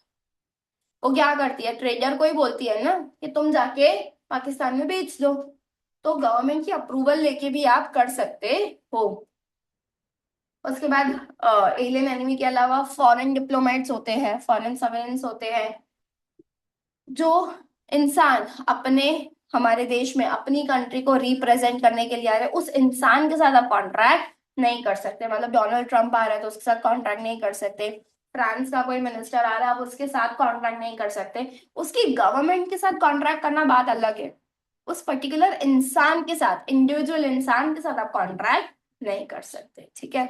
वो क्या करती है, ट्रेडर को ही बोलती है ना कि तुम जाके पाकिस्तान में बेच दो, तो गवर्नमेंट की अप्रूवल लेके भी आप कर सकते हो। उसके बाद एलियन एनिमी के अलावा फॉरेन डिप्लोमेट्स होते हैं, फॉरेन सर्वेलेंस होते हैं, जो इंसान अपने हमारे देश में अपनी कंट्री को रिप्रेजेंट करने के लिए आ रहे हैं, उस इंसान के साथ आप कॉन्ट्रैक्ट नहीं कर सकते। मतलब डोनाल्ड ट्रंप आ रहा है तो उसके साथ कॉन्ट्रैक्ट नहीं कर सकते, फ्रांस का कोई मिनिस्टर आ रहा है आप उसके साथ कॉन्ट्रैक्ट नहीं कर सकते। उसकी गवर्नमेंट के साथ कॉन्ट्रैक्ट करना बात अलग है, उस पर्टिकुलर इंसान के साथ, इंडिविजुअल इंसान के साथ आप कॉन्ट्रैक्ट नहीं कर सकते, ठीक है।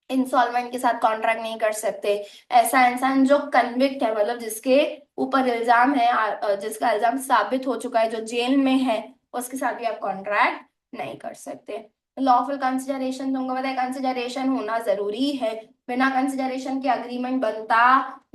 इंस्टॉलमेंट के साथ कॉन्ट्रैक्ट नहीं कर सकते। ऐसा इंसान जो कन्विक्ट है, मतलब जिसके ऊपर इल्जाम है, जिसका इल्जाम साबित हो चुका है, जो जेल में है, उसके साथ भी आप कॉन्ट्रैक्ट नहीं कर सकते। लॉफुल कंसिडरेशन, तुमको पता है कंसिडरेशन होना जरूरी है, बिना कंसिडरेशन के अग्रीमेंट बनता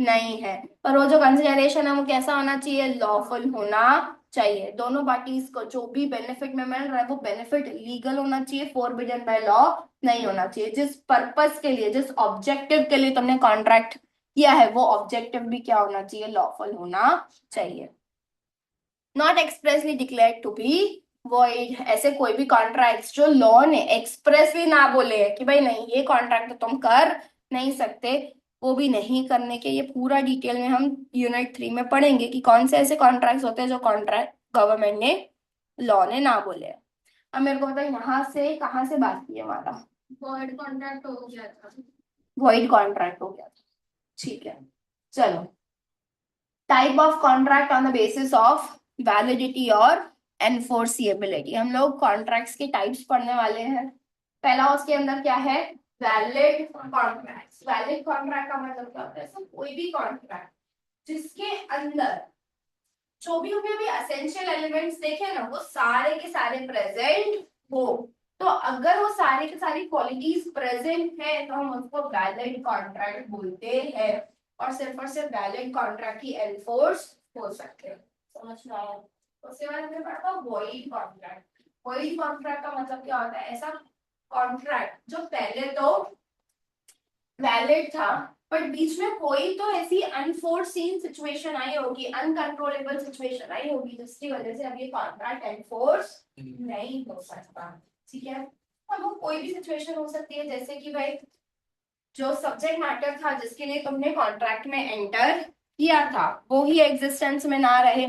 नहीं है। पर वो जो कंसिडरेशन है वो कैसा होना चाहिए, लॉफुल होना चाहिए। दोनों पार्टीज को जो भी बेनिफिट में मिल रहा है वो बेनिफिट लीगल होना चाहिए, फोरबिडन बाय लॉ नहीं होना चाहिए। जिस पर्पस के लिए, जिस ऑब्जेक्टिव के लिए तुमने कॉन्ट्रैक्ट किया है, वो ऑब्जेक्टिव भी क्या होना चाहिए, लॉफुल होना चाहिए। Not expressly declared to be void, ऐसे कोई भी कॉन्ट्रैक्ट जो लॉ ने एक्सप्रेसली ना बोले कि भाई नहीं ये कॉन्ट्रैक्ट तो तुम कर नहीं सकते, वो भी नहीं करने के। ये पूरा डिटेल में हम यूनिट 3 में पढ़ेंगे कि कौन से ऐसे कॉन्ट्रैक्ट होते हैं जो कॉन्ट्रैक्ट गवर्नमेंट ने, लॉ ने ना बोले। अब मेरे को बताओ यहाँ से कहाँ से बात की है हमारा, वर्ड कॉन्ट्रैक्ट हो गया था। वॉइड कॉन्ट्रैक्ट हो गया था, ठीक है। चलो, type of contract on the basis of validity और एनफोर्सिएबिलिटी, हम लोग कॉन्ट्रैक्ट्स के टाइप्स पढ़ने वाले हैं। पहला उसके अंदर क्या है, वैलिड कॉन्ट्रैक्ट। वैलिड कॉन्ट्रैक्ट का मतलब क्या होता है, सब कोई भी कॉन्ट्रैक्ट जिसके अंदर जो भी हमने अभी एसेंशियल एलिमेंट्स देखे ना वो सारे के सारे प्रेजेंट हो, तो अगर वो सारे के सारी क्वालिटीज प्रेजेंट है तो हम उसको वैलिड कॉन्ट्रैक्ट बोलते हैं, और सिर्फ वैलिड कॉन्ट्रैक्ट ही एनफोर्स हो सकते हैं। समझ में आया। उसके बाद हमने पढ़ा था वॉइड कॉन्ट्रैक्ट। वॉइड कॉन्ट्रैक्ट का मतलब क्या होता है, ऐसा कॉन्ट्रैक्ट जो पहले तो वैलिड था, बट बीच में कोई तो ऐसी अनफोर्सीन सिचुएशन आई होगी, अनकंट्रोलेबल सिचुएशन आई होगी, जिसकी वजह से अब ये कॉन्ट्रैक्ट एनफोर्स नहीं हो सकता। ठीक है, अब वो कोई भी सिचुएशन हो सकती है, जैसे कि भाई जो सब्जेक्ट मैटर था जिसके लिए तुमने कॉन्ट्रैक्ट में एंटर किया था वो ही एग्जिस्टेंस में ना रहे,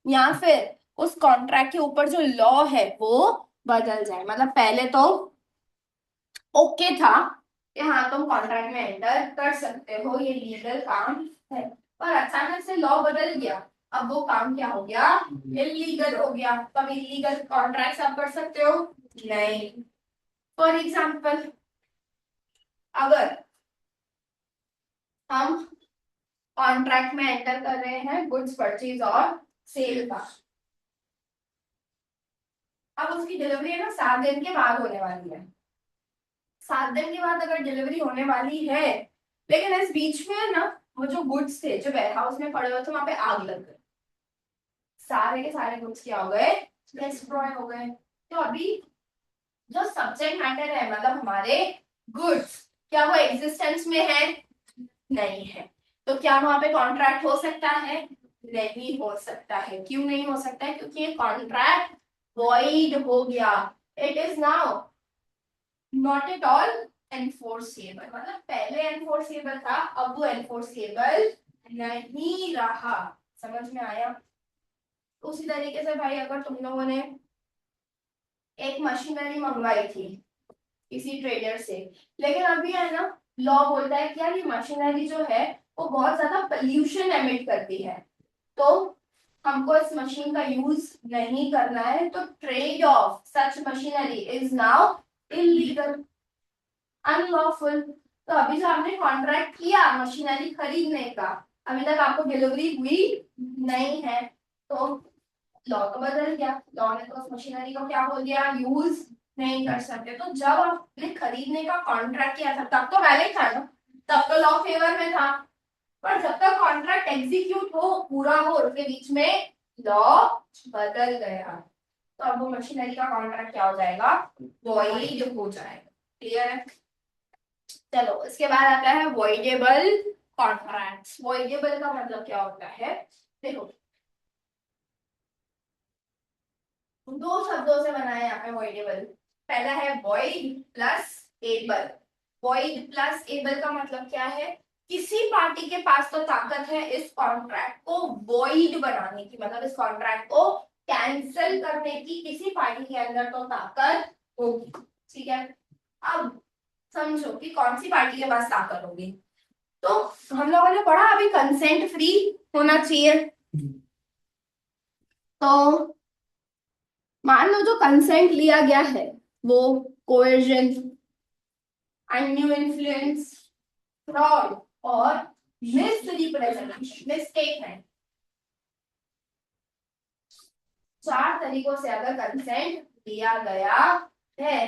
या फिर उस कॉन्ट्रैक्ट के ऊपर जो लॉ है वो बदल जाए। मतलब पहले तो ओके था कि हाँ तुम कॉन्ट्रैक्ट में एंटर कर सकते हो, ये लीगल काम है, पर अचानक से लॉ बदल गया, अब वो काम क्या हो गया, इलीगल हो गया। तब इलीगल कॉन्ट्रैक्ट आप कर सकते हो नहीं। फॉर एग्जाम्पल, अगर हम कॉन्ट्रैक्ट में एंटर कर रहे हैं गुड्स परचेज और सेल का, अब उसकी डिलीवरी है ना 7 दिन के बाद होने वाली है। 7 दिन के बाद अगर डिलीवरी होने वाली है, लेकिन इस बीच में ना वो जो गुड्स थे जो वेयर हाउस में पड़े हुए थे वहां पे आग लग गई, सारे के सारे गुड्स क्या हो गए, डिस्ट्रॉय हो गए। तो अभी जो सब्जेक्ट मैटर है, मतलब हमारे गुड्स, क्या वो एग्जिस्टेंस में है, नहीं है। तो क्या वहां पे कॉन्ट्रैक्ट हो सकता है, नहीं हो सकता है। क्यों नहीं हो सकता है, क्योंकि ये कॉन्ट्रैक्ट वॉइड हो गया, it is now not at all enforceable. मतलब पहले एनफोर्सेबल था, अब वो एनफोर्सेबल नहीं रहा। समझ में आया। उसी तरीके से भाई अगर तुम लोगों ने एक मशीनरी मंगवाई थी किसी ट्रेडर से, लेकिन अभी है ना लॉ बोलता है कि यार ये मशीनरी जो है वो बहुत ज्यादा पोल्यूशन एमिट करती है, तो हमको इस मशीन का यूज नहीं करना है, तो trade of such machinery is now illegal, unlawful. तो अभी जो आपने कॉन्ट्रैक्ट किया मशीनरी खरीदने का, अभी तक आपको डिलीवरी हुई नहीं है, तो लॉ तो बदल गया, लॉ ने तो उस मशीनरी को क्या बोल दिया, यूज नहीं कर सकते। तो जब आपने खरीदने का कॉन्ट्रैक्ट किया था तब तो वैलिड था ना, तब तो लॉ फेवर में था, पर जब तक कॉन्ट्रैक्ट एग्जीक्यूट हो, पूरा हो, उसके बीच में लॉ बदल गया, तो अब वो मशीनरी का कॉन्ट्रैक्ट क्या हो जाएगा, वॉइड हो जाएगा। क्लियर है। चलो इसके बाद आता है वॉइडेबल कॉन्ट्रैक्ट्स। वॉइडेबल का मतलब क्या होता है, देखो दो शब्दों से बनाया यहाँ पे वॉइडेबल। पहला है void plus able. Void plus able का मतलब क्या है, किसी पार्टी के पास तो ताकत है इस कॉन्ट्रैक्ट को वॉइड बनाने की, मतलब इस कॉन्ट्रैक्ट को कैंसिल करने की किसी पार्टी के अंदर तो ताकत होगी। ठीक है, अब समझो कि कौन सी पार्टी के पास ताकत होगी। तो हम लोगों ने पढ़ा अभी कंसेंट फ्री होना चाहिए, तो मान लो जो कंसेंट लिया गया है वो कोएर्जन, अनड्यू इन्फ्लुएंस, फ्रॉड और मिसरिप्रेजेंटेशन, मिसस्टेटमेंट, 4 तरीकों से अगर कंसेंट दिया गया है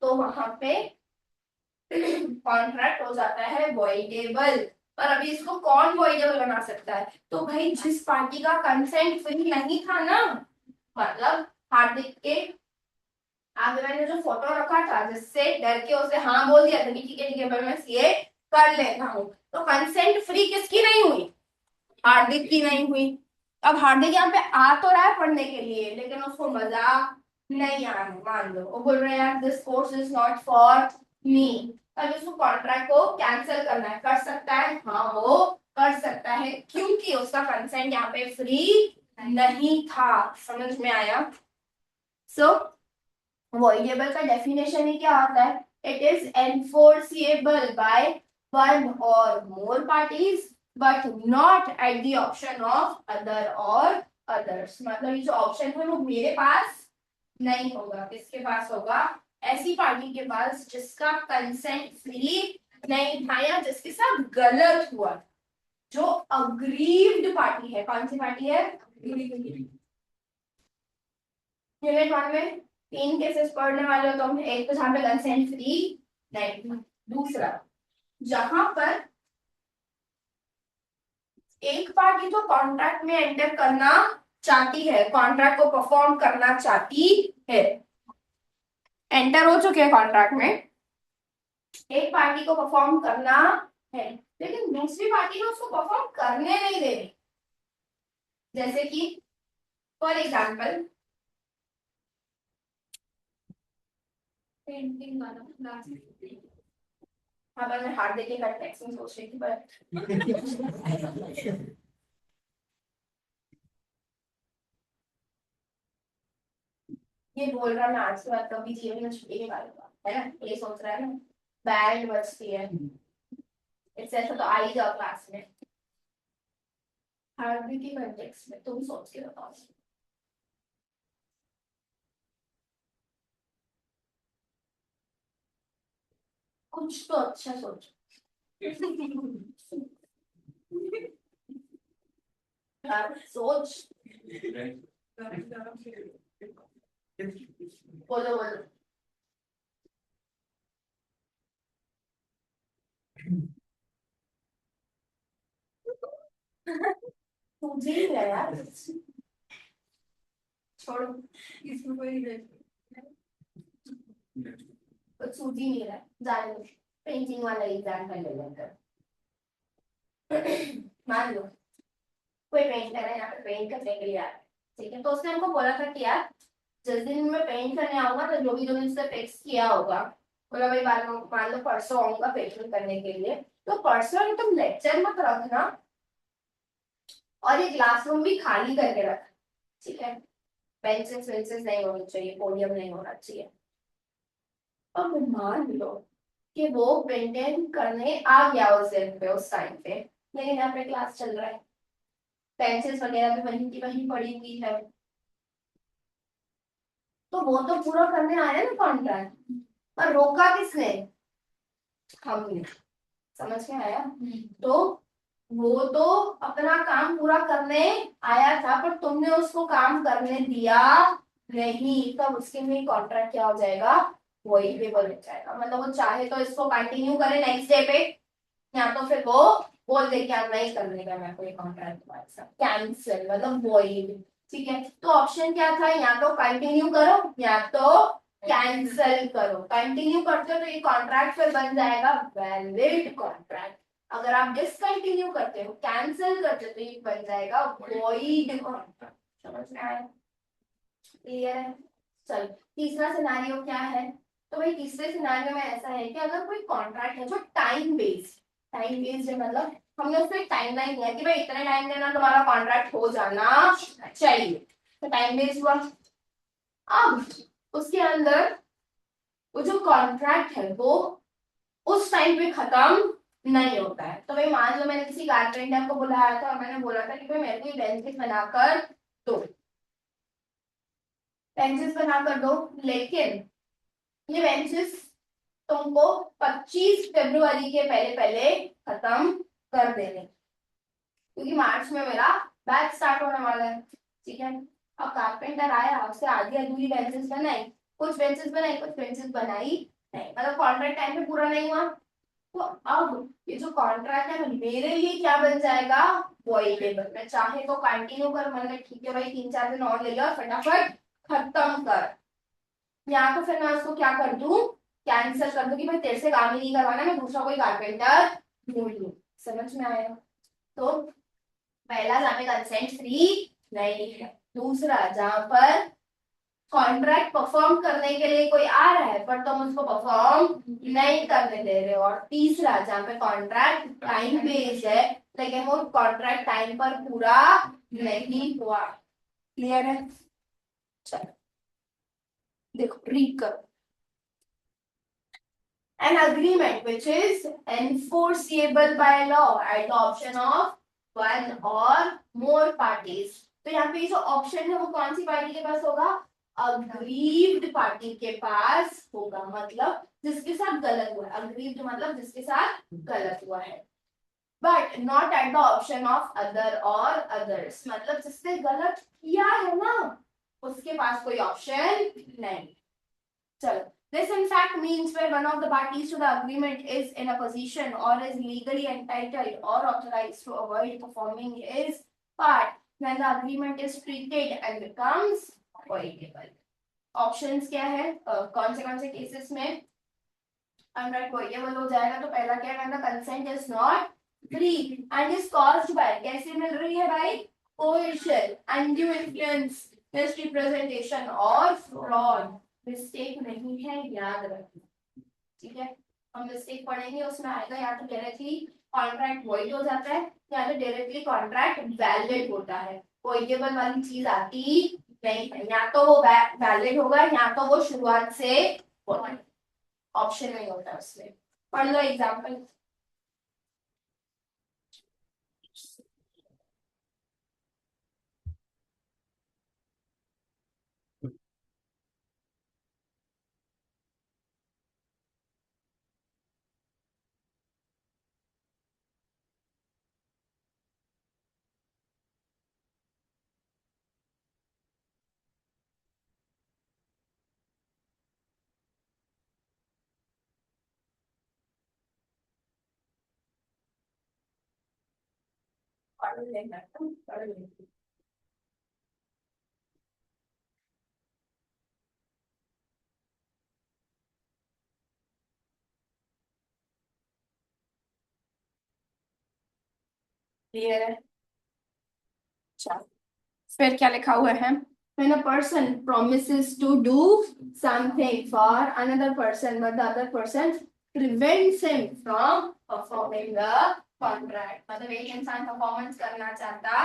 तो वहां पे कॉन्ट्रैक्ट हो जाता है वॉइडेबल। पर अभी इसको कौन वॉइडेबल बना सकता है, तो भाई जिस पार्टी का कंसेंट फ्री नहीं था ना, मतलब हार्दिक के आगे मैंने जो फोटो रखा था जिससे डर के उसे हाँ बोल दिया था कि ठीक है भाई मैं सीए कर लेता हूँ, तो कंसेंट फ्री किसकी नहीं हुई, हार्दिक की नहीं हुई। अब हार्दिक यहाँ पे आ तो रहा है पढ़ने के लिए, लेकिन उसको मजा नहीं आ रहा, मान लो वो बोल रहे हैं यार this course is not for me, अब उसको कॉन्ट्रैक्ट को कैंसिल करना है, कर सकता है, हाँ वो कर सकता है, क्योंकि उसका कंसेंट यहाँ पे फ्री नहीं था। समझ में आया। सो वॉइडेबल का डेफिनेशन ही क्या होता है, it is enforceable by one or more parties but not at the option of other or others. मतलब ये जो ऑप्शन है वो मेरे पास नहीं होगा, किसके पास होगा, ऐसी पार्टी के पास जिसका कंसेंट फ्री नहीं था या जिसके साथ गलत हुआ, जो अग्रीव्ड पार्टी है। कौन सी पार्टी है, यूनिट 1 में 3 केसेस पढ़ने वाले हो तुम। एक तो जहां पे कंसेंट फ्री नहीं, दूसरा जहां पर एक पार्टी तो कॉन्ट्रैक्ट में एंटर करना चाहती है, कॉन्ट्रैक्ट को परफॉर्म करना चाहती है, एंटर हो चुके हैं कॉन्ट्रैक्ट में, एक पार्टी को परफॉर्म करना है लेकिन दूसरी पार्टी को उसको परफॉर्म करने नहीं दे रही। जैसे कि फॉर एग्जाम्पल पेंटिंग वाला क्लास हाँ मैं हाथ देके कंटेक्स्ट में सोच रही थी पर ये बोल रहा मैं आज के बाद कभी जीवन में छुट्टी नहीं मारूंगा, है ना, ये सोच रहा है ना, बैंड बजती है, इससे ऐसा तो आ ही जाओ क्लास में। हार्दिक के कंटेक्स्ट में तुम सोच के बताओ। कुछ तो अच्छा सोचो। सोच, बोलो बोलो। तुझे ही है यार, छोड़ो, इसमें कोई कुछ सूझ ही नहीं रहा है, जाने दो, पेंटिंग वाला एग्जाम कर लेंगे। मान लो कोई पेंट कर रहा है, यहाँ पे पेंट करने के लिए आया है, ठीक है, तो उसने हमको बोला था कि यार जिस दिन मैं पेंट करने आऊंगा तो जो भी जो उसने फिक्स किया होगा, बोला भाई मान लो परसों आऊंगा पेंटिंग करने के लिए, तो परसों तुम लेक्चर मत रखना और ये क्लासरूम भी खाली करके रख, ठीक है, बेंचेस वेंचेस नहीं होनी चाहिए, पोडियम नहीं होना चाहिए। अब मान लो कि वो पेंटिंग करने आ गया उस दिन पे उस टाइम पे, लेकिन यहाँ पे क्लास चल रहा है, बेंचेस वगैरह भी वहीं की वहीं पड़ी हुई है, तो वो तो पूरा करने आया ना कॉन्ट्रैक्ट, पर रोका किसने, हमने, समझ में आया। तो वो तो अपना काम पूरा करने आया था पर तुमने उसको काम करने दिया नहीं, तब उसके लिए कॉन्ट्रैक्ट क्या हो जाएगा, वही पेपर हो जाएगा। मतलब वो चाहे तो इसको कंटिन्यू करे नेक्स्ट डे पे, या तो फिर वो बोल दे कि अब नहीं करने का मैं कोई कॉन्ट्रैक्ट तुम्हारे साथ, कैंसिल, मतलब वही, ठीक है। तो ऑप्शन क्या था, या तो कंटिन्यू करो या तो कैंसिल करो। कंटिन्यू करते हो तो ये कॉन्ट्रैक्ट फिर बन जाएगा वैलिड कॉन्ट्रैक्ट, अगर आप डिसकंटिन्यू करते हो, कैंसिल करते हो, तो ये बन जाएगा वॉइड कॉन्ट्रैक्ट। समझ में आया, क्लियर है। चलो तीसरा सिनेरियो क्या है, तो भाई तीसरे सिनेरियो में ऐसा है कि अगर कोई कॉन्ट्रैक्ट है जो टाइम बेस्ड है, मतलब हमने उसको एक टाइमलाइन दिया कि भाई इतने टाइम देना तुम्हारा कॉन्ट्रैक्ट हो जाना चाहिए, तो टाइम बेस्ड हुआ। अब उसके अंदर वो जो कॉन्ट्रैक्ट है वो उस टाइम पे खत्म नहीं होता है। तो भाई मान लो मैंने किसी कारपेंटर को बुलाया था और मैंने बोला था कि भाई मेरे को ये बेंचेस बनाकर दो, बेंचेस बनाकर दो, लेकिन ये बेंचेस तुमको 25 फरवरी के पहले पहले खत्म कर देने, क्योंकि मार्च में मेरा बैच स्टार्ट होने वाला है, ठीक है। अब कारपेंटर आया, उससे आधी अधूरी बेंचेस बनाई, कुछ बेंचेस बनाई कुछ बेंचेस बनाई नहीं, मतलब कॉन्ट्रैक्ट टाइम पे पूरा नहीं हुआ। तो अब ये जो कॉन्ट्रैक्ट है मेरे लिए क्या बन जाएगा, वॉइडेबल। मैं चाहे तो कंटिन्यू कर, मैंने ठीक है भाई 3-4 दिन और ले लिया और फटाफट खत्म कर, या तो फिर मैं उसको क्या कर दूं, कैंसिल कर दूं कि भाई तेरे से काम ही नहीं करवाना, मैं दूसरा कोई कारपेंटर ढूंढ लूं। समझ में आया। तो पहला जहाँ पे कंसेंट फ्री नहीं है, दूसरा जहां पर कॉन्ट्रैक्ट परफॉर्म करने के लिए कोई आ रहा है पर तुम उसको परफॉर्म नहीं करने दे रहे हो, और तीसरा जहां पे कॉन्ट्रैक्ट टाइम बेस्ड है लेकिन वो कॉन्ट्रैक्ट टाइम पर पूरा नहीं हुआ। क्लियर है। चलो देखो रीड करो। An agreement which is enforceable by law at the option of one or more parties. तो यहाँ पे जो ऑप्शन है वो कौन सी पार्टी के पास होगा, अग्रीव्ड पार्टी के पास होगा, मतलब जिसके साथ गलत हुआ है, अग्रीव्ड मतलब जिसके साथ गलत हुआ है, but not at the option of other or others, मतलब जिसने गलत किया है ना उसके पास कोई ऑप्शन नहीं। चलो, this in fact means where one of the parties to the agreement is in a position or is legally entitled or authorized to avoid performing his part when the agreement is treated and becomes voidable. Options क्या है, कौन से cases में contract voidable हो जाएगा? तो पहला क्या कहना, consent is not free and is caused by, कैसे मिल रही है भाई, कोएर्शन, अनड्यू इन्फ्लुएंस, मिसरिप्रेजेंटेशन और फ्रॉड। मिस्टेक नहीं है, याद रखना, ठीक है। हम मिस्टेक पढ़ेंगे उसमें आएगा या तो डायरेक्टली कॉन्ट्रैक्ट वॉइड हो जाता है या तो डायरेक्टली कॉन्ट्रैक्ट वैलिड होता है। वॉइडेबल वाली चीज आती नहीं है, या तो वो वैलिड होगा या तो वो शुरुआत से ऑप्शन नहीं होता उसमें। पढ़ लो एग्जांपल। पढ़ लेना, पढ़ लेना। क्लियर है? चलो, फिर क्या लिखा हुआ है, when a person promises to do something for another person but the other person prevents him from performing the contract, मतलब एक इंसान परफॉर्मेंस करना चाहता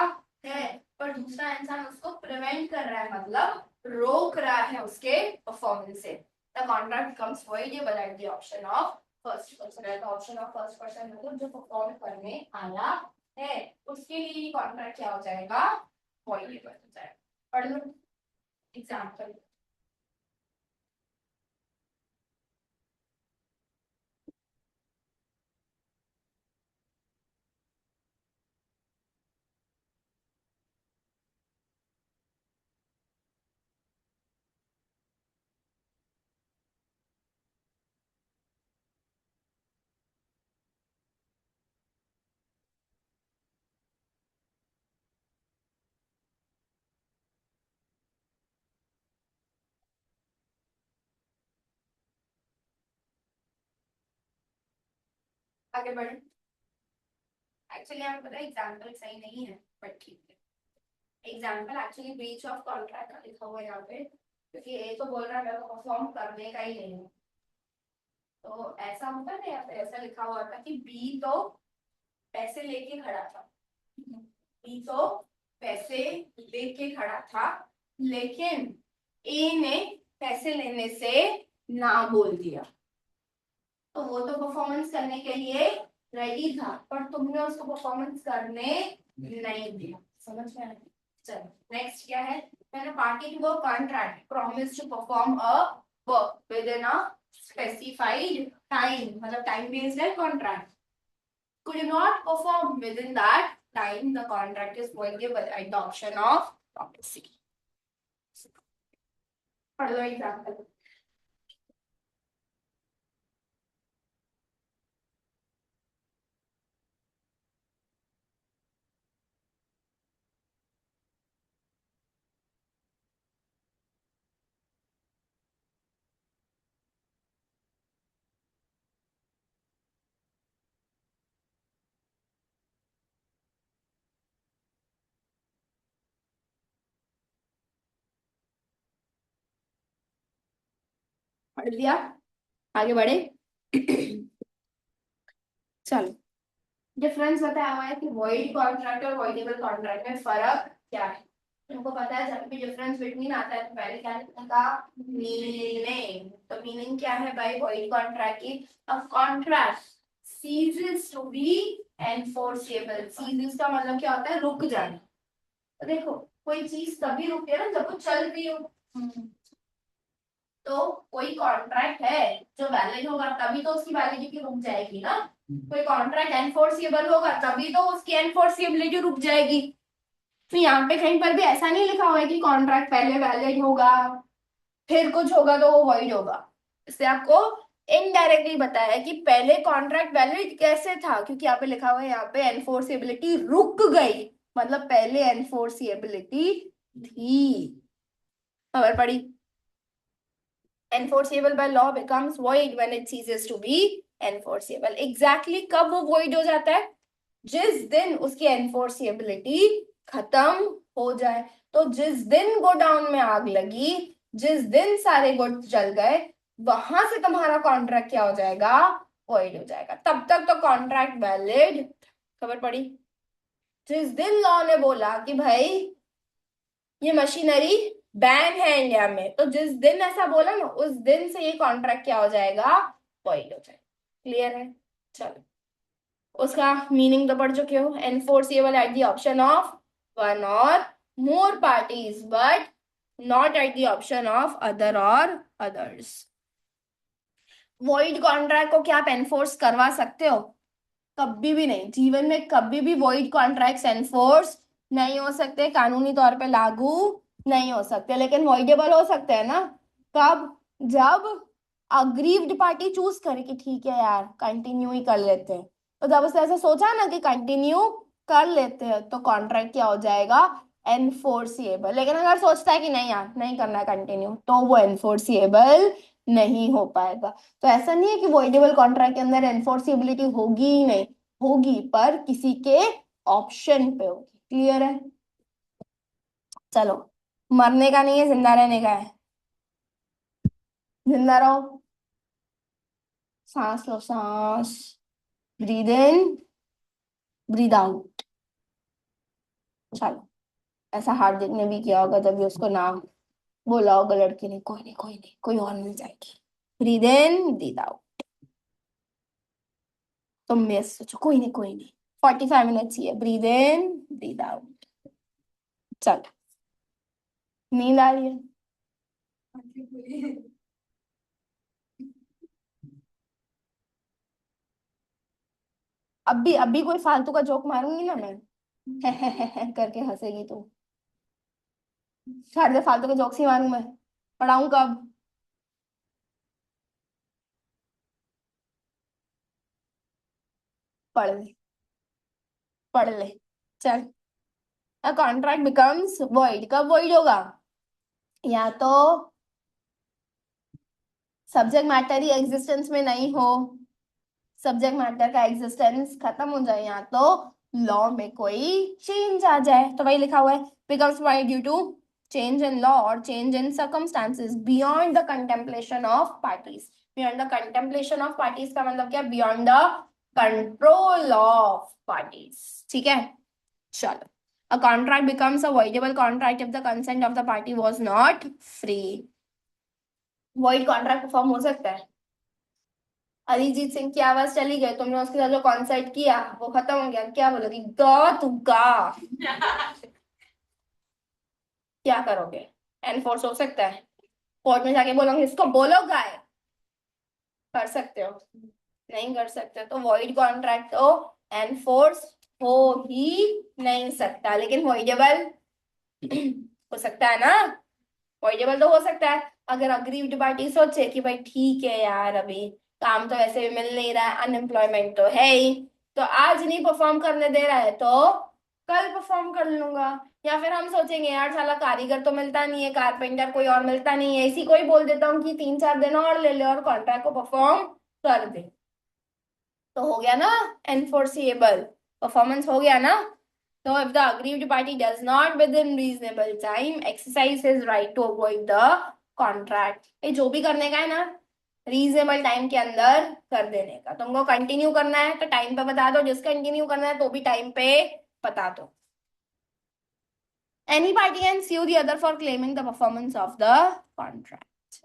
है पर दूसरा इंसान उसको प्रिवेंट कर रहा है, मतलब रोक रहा है उसके परफॉर्मेंस से, the contract becomes voidable at the option of first person। at the option of first person मतलब जो परफॉर्म करने आया है उसके लिए कॉन्ट्रैक्ट क्या हो जाएगा, voidable हो जाएगा। पढ़ लो एग्जाम्पल। आगे बढ़े। एक्चुअली हमें पता है एग्जाम्पल सही नहीं है बट ठीक है। Example actually breach of contract का लिखा हुआ है यहाँ पे, क्योंकि ये तो बोल रहा है मेरे को परफॉर्म करने का ही नहीं है। तो ऐसा होता है यहाँ पे, ऐसा लिखा हुआ था कि बी तो पैसे लेके खड़ा था, बी तो पैसे लेके खड़ा था लेकिन ए ने पैसे लेने से ना बोल दिया, तो वो तो परफॉर्मेंस करने के लिए रेडी था पर तुमने उसको परफॉर्मेंस करने नहीं दिया। समझ में आया? चलो नेक्स्ट क्या है, मैंने party to a contract promise to perform a work within a specified time, मतलब टाइम बेस्ड है contract, could not perform within that time, the contract is voidable at the option of promising। पढ़ लो example. पढ़ लिया, आगे बढ़े। चलो, difference बताया हुआ है कि वॉइड कॉन्ट्रैक्ट और वॉइडेबल कॉन्ट्रैक्ट में फर्क क्या है। तुमको पता है जब भी डिफरेंस बिटवीन आता है तो पहले क्या लिखने का, मीनिंग। तो मीनिंग क्या है भाई वॉइड कॉन्ट्रैक्ट की, a contract ceases to be enforceable। ceases का मतलब क्या होता है, रुक जाना। तो देखो कोई चीज तभी रुकती है ना जब वो चल रही हो, तो कोई कॉन्ट्रैक्ट है जो वैलिड होगा तभी तो उसकी वैलिडिटी रुक जाएगी ना। कोई कॉन्ट्रैक्ट एनफोर्सिबल होगा तभी तो उसकी एनफोर्सिबिलिटी रुक जाएगी। तो यहाँ पे कहीं पर भी ऐसा नहीं लिखा हुआ है कि कॉन्ट्रैक्ट पहले वैलिड होगा फिर कुछ होगा तो वो वॉइड होगा। इससे आपको इनडायरेक्टली बताया कि पहले कॉन्ट्रैक्ट वैलिड कैसे था, क्योंकि यहाँ पे लिखा हुआ है यहाँ पे एनफोर्सिबिलिटी रुक गई, मतलब पहले एनफोर्सिबिलिटी थी। खबर पड़ी? enforceable by law becomes void when it ceases to be enforceable. Exactly कब वो void हो जाता है? जिस दिन उसकी enforceability खत्म हो जाए. तो जिस दिन गोडाउन में आग लगी, जिस दिन सारे गुड्स जल गए, वहां से तुम्हारा कॉन्ट्रैक्ट क्या हो जाएगा? void हो जाएगा. तब तक तो कॉन्ट्रैक्ट वैलिड. खबर पड़ी? जिस दिन लॉ ने बोला कि भाई ये मशीनरी बैन है इंडिया में, तो जिस दिन ऐसा बोला ना, उस दिन से ये कॉन्ट्रैक्ट क्या हो जाएगा? वॉइड हो जाएगा. क्लियर है? चलो, उसका मीनिंग तो पढ़ चुके हो. Enforceable at the option of one or more parties but not at the option of other or others. Void contract को क्या आप एनफोर्स करवा सकते हो? कभी भी नहीं. जीवन में कभी भी वॉइड कॉन्ट्रैक्ट्स एनफोर्स नहीं हो सकते, कानूनी तौर पे लागू नहीं हो सकते, लेकिन वॉइडेबल हो सकते हैं ना. कब? जब अग्रीव्ड पार्टी चूज करे कि ठीक है यार कंटिन्यू ही कर लेते हैं, तो जब उसने ऐसा सोचा ना कि कंटिन्यू कर लेते हैं, तो कॉन्ट्रैक्ट क्या हो जाएगा? एनफोर्सिएबल. लेकिन अगर सोचता है कि नहीं यार नहीं करना है कंटिन्यू, तो वो एनफोर्सिएबल नहीं हो पाएगा. तो ऐसा नहीं है कि वॉइडेबल कॉन्ट्रैक्ट के अंदर एनफोर्सिबिलिटी होगी ही नहीं, होगी पर किसी के ऑप्शन पे होगी. क्लियर है? चलो, मरने का नहीं है, जिंदा रहने का है. जिंदा रहो. सांस लो, सांस. Breathe in, breathe out. चलो, ऐसा हार्दिक ने भी किया होगा जब भी उसको नाम बोला होगा लड़की ने. कोई नहीं कोई नहीं, कोई और मिल जाएगी. Breathe in, breathe out. तुम भी ऐसे सोचो, कोई नहीं कोई नहीं, 45 मिनट्स ही है. Breathe in, breathe out. चलो, नींद आ रही है? अब भी कोई फालतू का जोक मारूंगी ना मैं, करके हंसेगी तू. सारे फालतू के जोक्स ही मारूं मैं. पढ़ाऊं कब? पढ़ ले, पढ़ ले. चल. A contract becomes void. कब वॉइड होगा? या तो सब्जेक्ट मैटर ही एग्जिस्टेंस में नहीं हो, सब्जेक्ट मैटर का एग्जिस्टेंस खत्म हो जाए, या तो लॉ में कोई चेंज आ जाए. तो वही लिखा हुआ है, becomes void due to change in law or change in circumstances beyond the contemplation of parties. Beyond the contemplation of parties का मतलब क्या? Beyond the control of parties. ठीक है? चलो. A contract becomes a voidable contract if the consent of the party was not free. void contract form हो सकता है. अरिजीत सिंह की आवाज चली गई, तुमने उसके साथ जो कॉन्सर्ट किया वो खत्म हो गया, क्या बोलोगी? गा तू गा. क्या करोगे? एनफोर्स हो सकता है. कोर्ट में जाके बोलोगे इसको बोलो गाय. कर सकते हो? नहीं कर सकते. तो वॉइड कॉन्ट्रैक्ट तो एनफोर्स हो ही नहीं सकता, लेकिन वॉइडेबल हो सकता है ना. वॉइडेबल तो हो सकता है अगर अग्रीव्ड पार्टी सोचे कि भाई ठीक है यार, अभी काम तो वैसे भी मिल नहीं रहा है, अनएम्प्लॉयमेंट तो है ही, तो आज नहीं परफॉर्म करने दे रहा है तो कल परफॉर्म कर लूंगा. या फिर हम सोचेंगे यार साला कारीगर तो मिलता नहीं है, कारपेंटर कोई और मिलता नहीं है, इसी को ही बोल देता हूँ कि 3-4 दिन और ले ले और कॉन्ट्रैक्ट को परफॉर्म कर दे. तो हो गया ना एनफोर्सिएबल. परफॉर्मेंस हो गया ना. So if the aggrieved party does not within reasonable time exercise his right to avoid the contract, ये जो भी करने का है ना रीजनेबल टाइम के अंदर कर देने का. तुमको कंटिन्यू करना है तो टाइम पे बता दो, डिसकंटिन्यू करना है तो भी टाइम पे बता दो. Any party can sue the other for claiming the performance of the contract.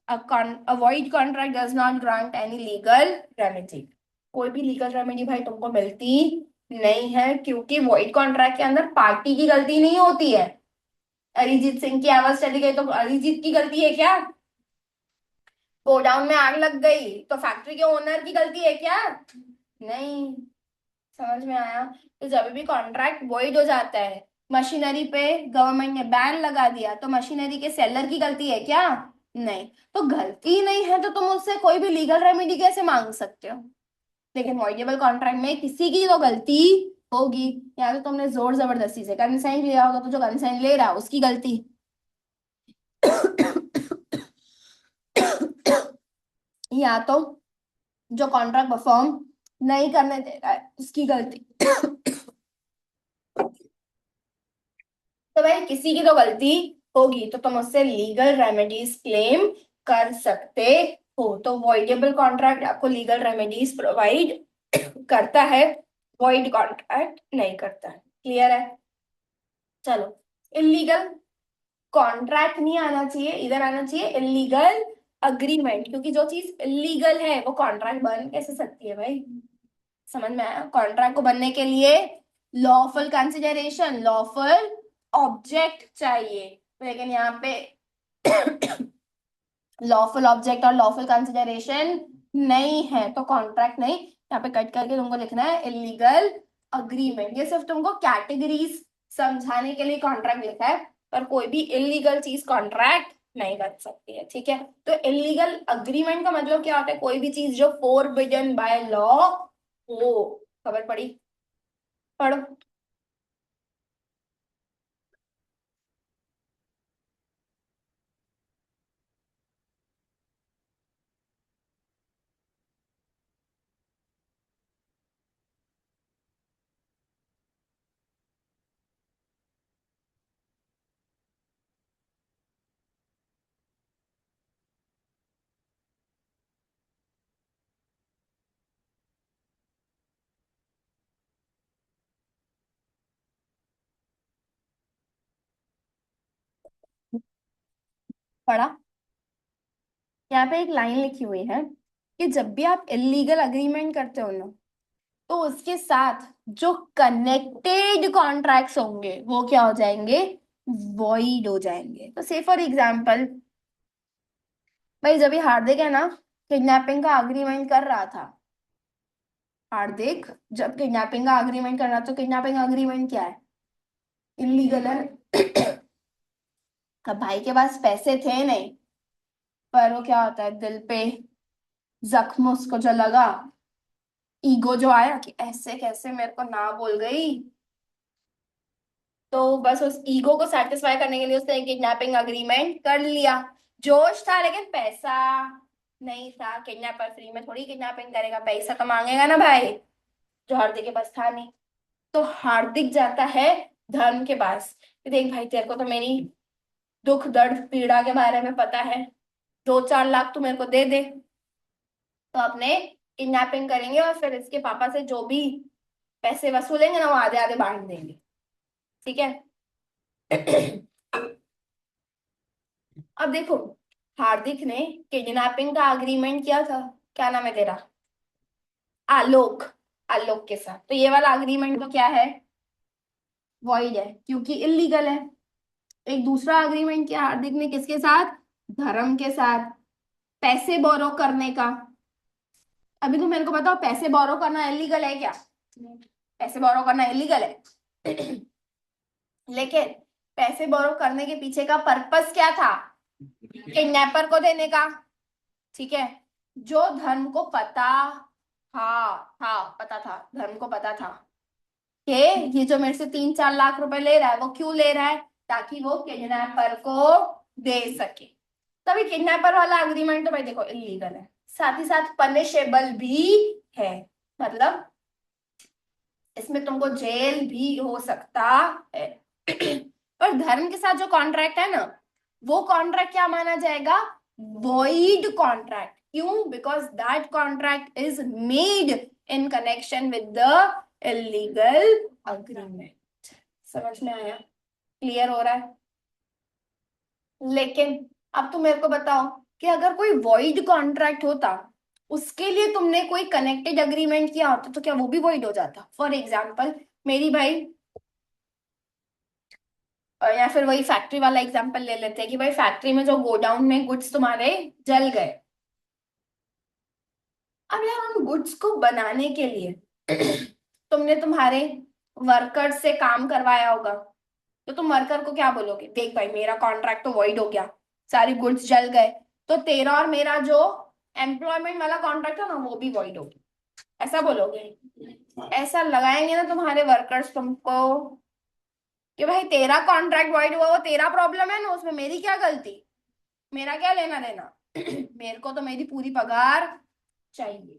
A void contract does not grant any legal remedy. कोई भी लीगल रेमेडी भाई तुमको मिलती नहीं है, क्योंकि वॉइड कॉन्ट्रैक्ट के अंदर पार्टी की गलती नहीं होती है. अरिजीत सिंह की आवाज चली गई तो अरिजीत की गलती है क्या? गोडाउन में आग लग गई तो फैक्ट्री के ओनर की गलती है क्या? नहीं. समझ में आया? तो जब भी कॉन्ट्रैक्ट वॉइड हो जाता है, मशीनरी पे गवर्नमेंट ने बैन लगा दिया, तो मशीनरी के सेलर की गलती है क्या? नहीं. तो गलती नहीं है तो तुम उससे कोई भी लीगल रेमेडी कैसे मांग सकते हो? लेकिन वॉइडेबल कॉन्ट्रैक्ट में किसी की तो गलती होगी. या तो तुमने जोर जबरदस्ती से कंसेंट लिया होगा, तो जो कंसेंट ले रहा है उसकी गलती. या तो जो कॉन्ट्रैक्ट परफॉर्म नहीं करने दे रहा है उसकी गलती। तो भाई किसी की तो गलती होगी, तो तुम उससे लीगल रेमेडीज क्लेम कर सकते हो। तो वॉइडेबल कॉन्ट्रैक्ट आपको लीगल रेमेडीज प्रोवाइड करता है, वॉइड कॉन्ट्रैक्ट नहीं करता है। क्लियर है? चलो, इलीगल कॉन्ट्रैक्ट नहीं आना चाहिए, इधर आना चाहिए इलीगल अग्रीमेंट, क्योंकि जो चीज इलीगल है वो कॉन्ट्रैक्ट बन कैसे सकती है भाई? समझ में आया? कॉन्ट्रैक्ट को बनने के लिए लॉफुल कंसिडरेशन, लॉफुल ऑब्जेक्ट चाहिए, लेकिन यहाँ पे लॉफुल ऑब्जेक्ट और लॉफुल कंसिडरेशन नहीं है, तो कॉन्ट्रैक्ट नहीं। यहाँ पे कट करके तुमको लिखना है इलीगल अग्रीमेंट। ये सिर्फ तुमको कैटेगरीज समझाने के लिए कॉन्ट्रैक्ट लिखा है, पर कोई भी इलीगल चीज कॉन्ट्रैक्ट नहीं बन सकती है। ठीक है? तो इलीगल अग्रीमेंट का मतलब क्या होता है? कोई भी चीज जो फोरबिडन बाय लॉ हो। खबर पड़ी? पढ़ो। पढ़ा? यहाँ पे एक लाइन लिखी हुई है कि जब भी आप इलीगल अग्रीमेंट करते हो ना, तो उसके साथ जो कनेक्टेड कॉन्ट्रैक्ट्स होंगे वो क्या हो जाएंगे? वॉइड हो जाएंगे। तो से फॉर एग्जाम्पल, भाई जब ये हार्दिक है ना किडनैपिंग का अग्रीमेंट कर रहा था, हार्दिक जब किडनैपिंग का अग्रीमेंट कर रहा था, तो किडनैपिंग अग्रीमेंट क्या है? इलीगल है। अब भाई के पास पैसे थे नहीं, पर वो क्या होता है, दिल पे जख्म उसको जो लगा, ईगो जो आया कि ऐसे कैसे मेरे को ना बोल गई, तो बस उस ईगो को सेटिस्फाई करने के लिए उसने किडनैपिंग अग्रीमेंट कर लिया। जोश था लेकिन पैसा नहीं था। किडनैपर फ्री में थोड़ी किडनैपिंग करेगा, पैसा तो मांगेगा ना भाई, जो हार्दिक के पास था नहीं। तो हार्दिक जाता है धर्म के पास कि देख भाई, तेरे को तो मेरी दुख दर्द पीड़ा के बारे में पता है, 2-4 लाख तू मेरे को दे दे, तो अपने किडनैपिंग करेंगे और फिर इसके पापा से जो भी पैसे वसूलेंगे ना वो आधे आधे बांट देंगे। ठीक है? अब देखो, हार्दिक ने किडनैपिंग का अग्रीमेंट किया था, क्या नाम है तेरा, आलोक, आलोक के साथ। तो ये वाला अग्रीमेंट तो क्या है? वॉइड है, क्योंकि इलीगल है। एक दूसरा अग्रीमेंट किया हार्दिक ने किसके साथ? धर्म के साथ, पैसे बोरो करने का। अभी तो मेरे को बताओ, पैसे बोरो करना इलीगल है क्या? पैसे बोरो करना इलीगल है। लेकिन पैसे बोरो करने के पीछे का पर्पस क्या था? किडनैपर को देने का। ठीक है? जो धर्म को पता पता था, धर्म को पता था कि ये जो मेरे से 3-4 लाख रुपए ले रहा है, वो क्यों ले रहा है? ताकि वो किडनैपर को दे सके। तभी किडनैपर वाला अग्रीमेंट तो भाई देखो इलीगल है, साथ ही साथ पनिशेबल भी है। मतलब इसमें तुमको जेल भी हो सकता है। पर धर्म के साथ जो कॉन्ट्रैक्ट है ना, वो कॉन्ट्रैक्ट क्या माना जाएगा? Void contract. क्यों? Because that contract is made in connection with the illegal agreement. समझ में आया? क्लियर हो रहा है? लेकिन अब तुम मेरे को बताओ कि अगर कोई वॉइड कॉन्ट्रैक्ट होता, उसके लिए तुमने कोई कनेक्टेड अग्रीमेंट किया होता, तो क्या वो भी वॉइड हो जाता? फॉर एग्जाम्पल मेरी भाई, या फिर वही फैक्ट्री वाला एग्जांपल ले लेते हैं कि भाई फैक्ट्री में जो गोडाउन में गुड्स तुम्हारे जल गए। अब यार उन गुड्स को बनाने के लिए तुमने तुम्हारे वर्कर से काम करवाया होगा, तो तुम वर्कर को क्या बोलोगे? देख भाई, मेरा कॉन्ट्रैक्ट तो वॉइड हो गया, सारी गुड्स जल गए, तो तेरा और मेरा जो एम्प्लॉयमेंट वाला कॉन्ट्रैक्ट है ना वो भी वॉइड हो गया, ऐसा बोलोगे? ऐसा लगाएंगे ना तुम्हारे वर्कर्स तुमको कि भाई तेरा कॉन्ट्रैक्ट वॉइड हुआ, वो तेरा प्रॉब्लम है ना, उसमें मेरी क्या गलती, मेरा क्या लेना देना। मेरे को तो मेरी पूरी पगार चाहिए।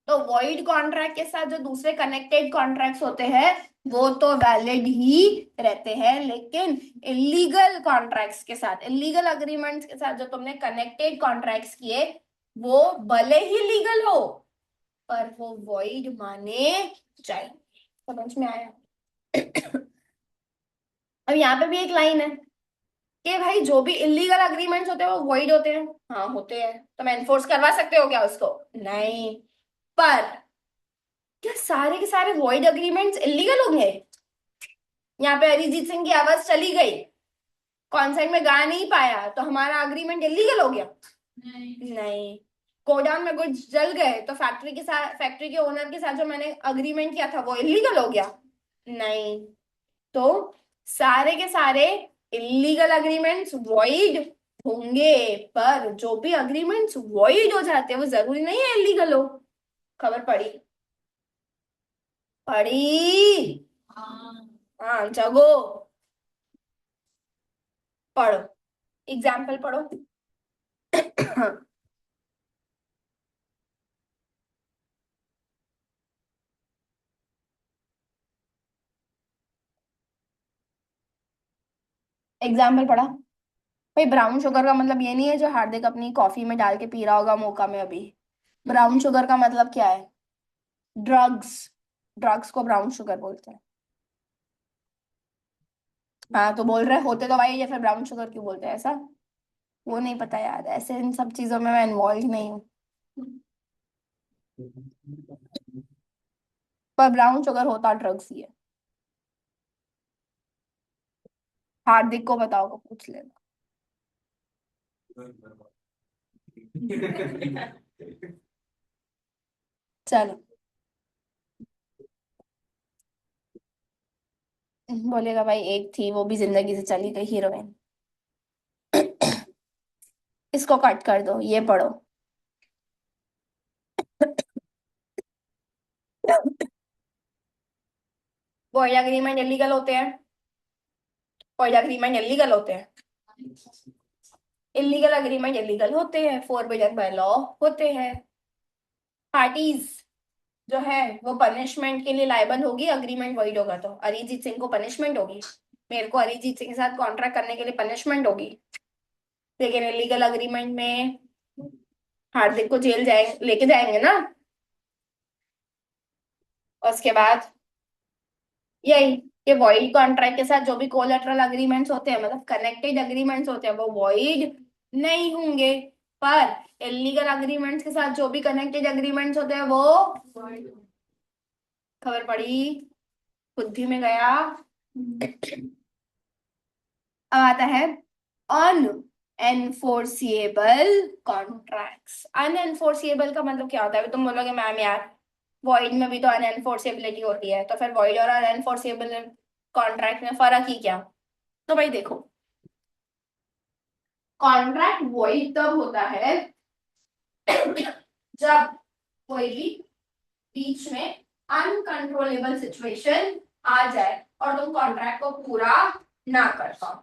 तो वॉइड कॉन्ट्रैक्ट के साथ जो दूसरे कनेक्टेड कॉन्ट्रैक्ट्स होते हैं वो तो वैलिड ही रहते हैं, लेकिन इलीगल कॉन्ट्रैक्ट्स के साथ, इलीगल अग्रीमेंट्स के साथ जो तुमने कनेक्टेड कॉन्ट्रैक्ट्स किए वो भले ही लीगल हो पर वो वॉइड माने जाए। समझ में आया? अब यहाँ पे भी एक लाइन है कि भाई जो भी इलीगल अग्रीमेंट्स होते हैं वो वॉइड होते हैं। हाँ होते हैं। तुम एनफोर्स करवा सकते हो क्या उसको? नहीं। पर क्या सारे के सारे वॉइड अग्रीमेंट्स इलीगल होंगे? यहाँ पे अरिजीत सिंह की आवाज चली गई, कॉन्सर्ट में गा नहीं पाया, तो हमारा अग्रीमेंट इलीगल हो गया? नहीं। गोडाउन में गुड्स जल गए तो फैक्ट्री के साथ, फैक्ट्री के ओनर के साथ जो मैंने अग्रीमेंट किया था वो इलीगल हो गया? नहीं। तो सारे के सारे इलीगल अग्रीमेंट्स वॉइड होंगे, पर जो भी अग्रीमेंट्स वॉइड हो जाते हैं वो जरूरी नहीं है इलीगल हो। खबर पड़ी? पड़ी? हाँ जगो, पढ़ो, एग्जाम्पल पढ़ो। एग्जाम्पल पढ़ा? भाई ब्राउन शुगर का मतलब ये नहीं है जो हार्दिक अपनी कॉफी में डाल के पी रहा होगा मौका में अभी। ब्राउन शुगर का मतलब क्या है? ड्रग्स। ड्रग्स को ब्राउन शुगर बोलते हैं। हाँ तो बोल रहे होते तो भाई, या फिर ब्राउन शुगर क्यों बोलते हैं ऐसा? वो नहीं पता यार, ऐसे इन सब चीजों में मैं इन्वॉल्व नहीं हूँ। पर ब्राउन शुगर होता ड्रग्स ही है। हार्दिक को बताओ, पूछ लेना। चलो, बोलेगा भाई एक थी वो भी जिंदगी से चली गई हीरोइन। इसको कट कर दो, ये पढ़ो। वॉइड एग्रीमेंट इलीगल होते हैं? वॉइड एग्रीमेंट इलीगल होते हैं? इलीगल अग्रीमेंट इलीगल होते हैं, फोरबिडन बाय लॉ होते हैं। पार्टीज जो है वो पनिशमेंट के लिए लायबल होगी, अग्रीमेंट वॉइड होगा तो। अरिजीत सिंह को पनिशमेंट होगी, मेरे को अरिजीत सिंह के साथ कॉन्ट्रैक्ट करने के लिए पनिशमेंट होगी, लेकिन इलीगल अग्रीमेंट में हार्दिक को जेल जाए लेके जाएंगे ना। और उसके बाद यही, ये वॉइड कॉन्ट्रैक्ट के साथ जो भी कोलेटरल अग्रीमेंट्स होते हैं, मतलब कनेक्टेड अग्रीमेंट्स होते हैं, वो वॉइड नहीं होंगे। पर इलीगल अग्रीमेंट्स के साथ जो भी कनेक्टेड अग्रीमेंट्स होते हैं वो void। खबर पड़ी? बुद्धि में गया? अब आता है अन एनफोर्सिएबल कॉन्ट्रैक्ट्स। अनएनफोर्सिएबल का मतलब क्या होता है? तुम बोलोगे मैम यार वॉइड में भी तो अनएनफोर्सिएबिलिटी होती है, तो फिर वॉइड और अनएनफोर्सिएबल कॉन्ट्रैक्ट में फर्क ही क्या? तो भाई देखो, कॉन्ट्रैक्ट वॉइड तब होता है जब कोई भी बीच में अनकंट्रोलेबल सिचुएशन आ जाए और तुम कॉन्ट्रैक्ट को पूरा ना कर पाओ।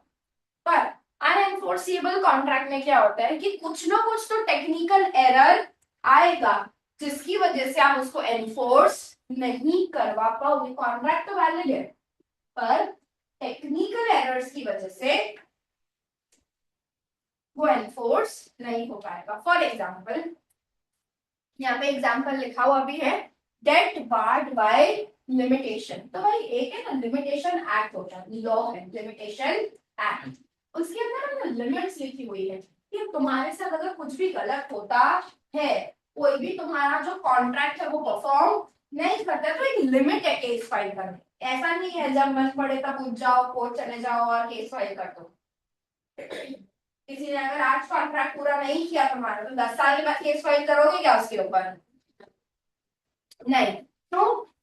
पर अनएनफोर्सिबल कॉन्ट्रैक्ट में क्या होता है कि कुछ ना कुछ तो टेक्निकल एरर आएगा जिसकी वजह से आप उसको एनफोर्स नहीं करवा पाओगे। कॉन्ट्रैक्ट तो वैलिड है पर टेक्निकल एरर्स की वजह से वो एनफोर्स नहीं हो पाएगा। फॉर एग्जाम्पल, यहाँ पे एग्जाम्पल लिखा हुआ भी है, डेट बार्ड बाय लिमिटेशन। तो भाई एक है ना लिमिटेशन एक्ट होता है, लॉ है लिमिटेशन एक्ट, उसके अंदर ना लिमिट्स लिखी हुई है कि तुम्हारे साथ अगर कुछ भी गलत होता है, कोई भी तुम्हारा जो कॉन्ट्रैक्ट है वो परफॉर्म नहीं करता, तो एक लिमिट है केस फाइल करने। ऐसा नहीं है जब मन पड़े तब उठ जाओ, कोर्ट चले जाओ और केस फाइल कर दो। किसी ने अगर आज कॉन्ट्रैक्ट पूरा नहीं किया तुम्हारा तो 10 साल के बाद केस फाइल करोगे क्या उसके ऊपर? नहीं। तो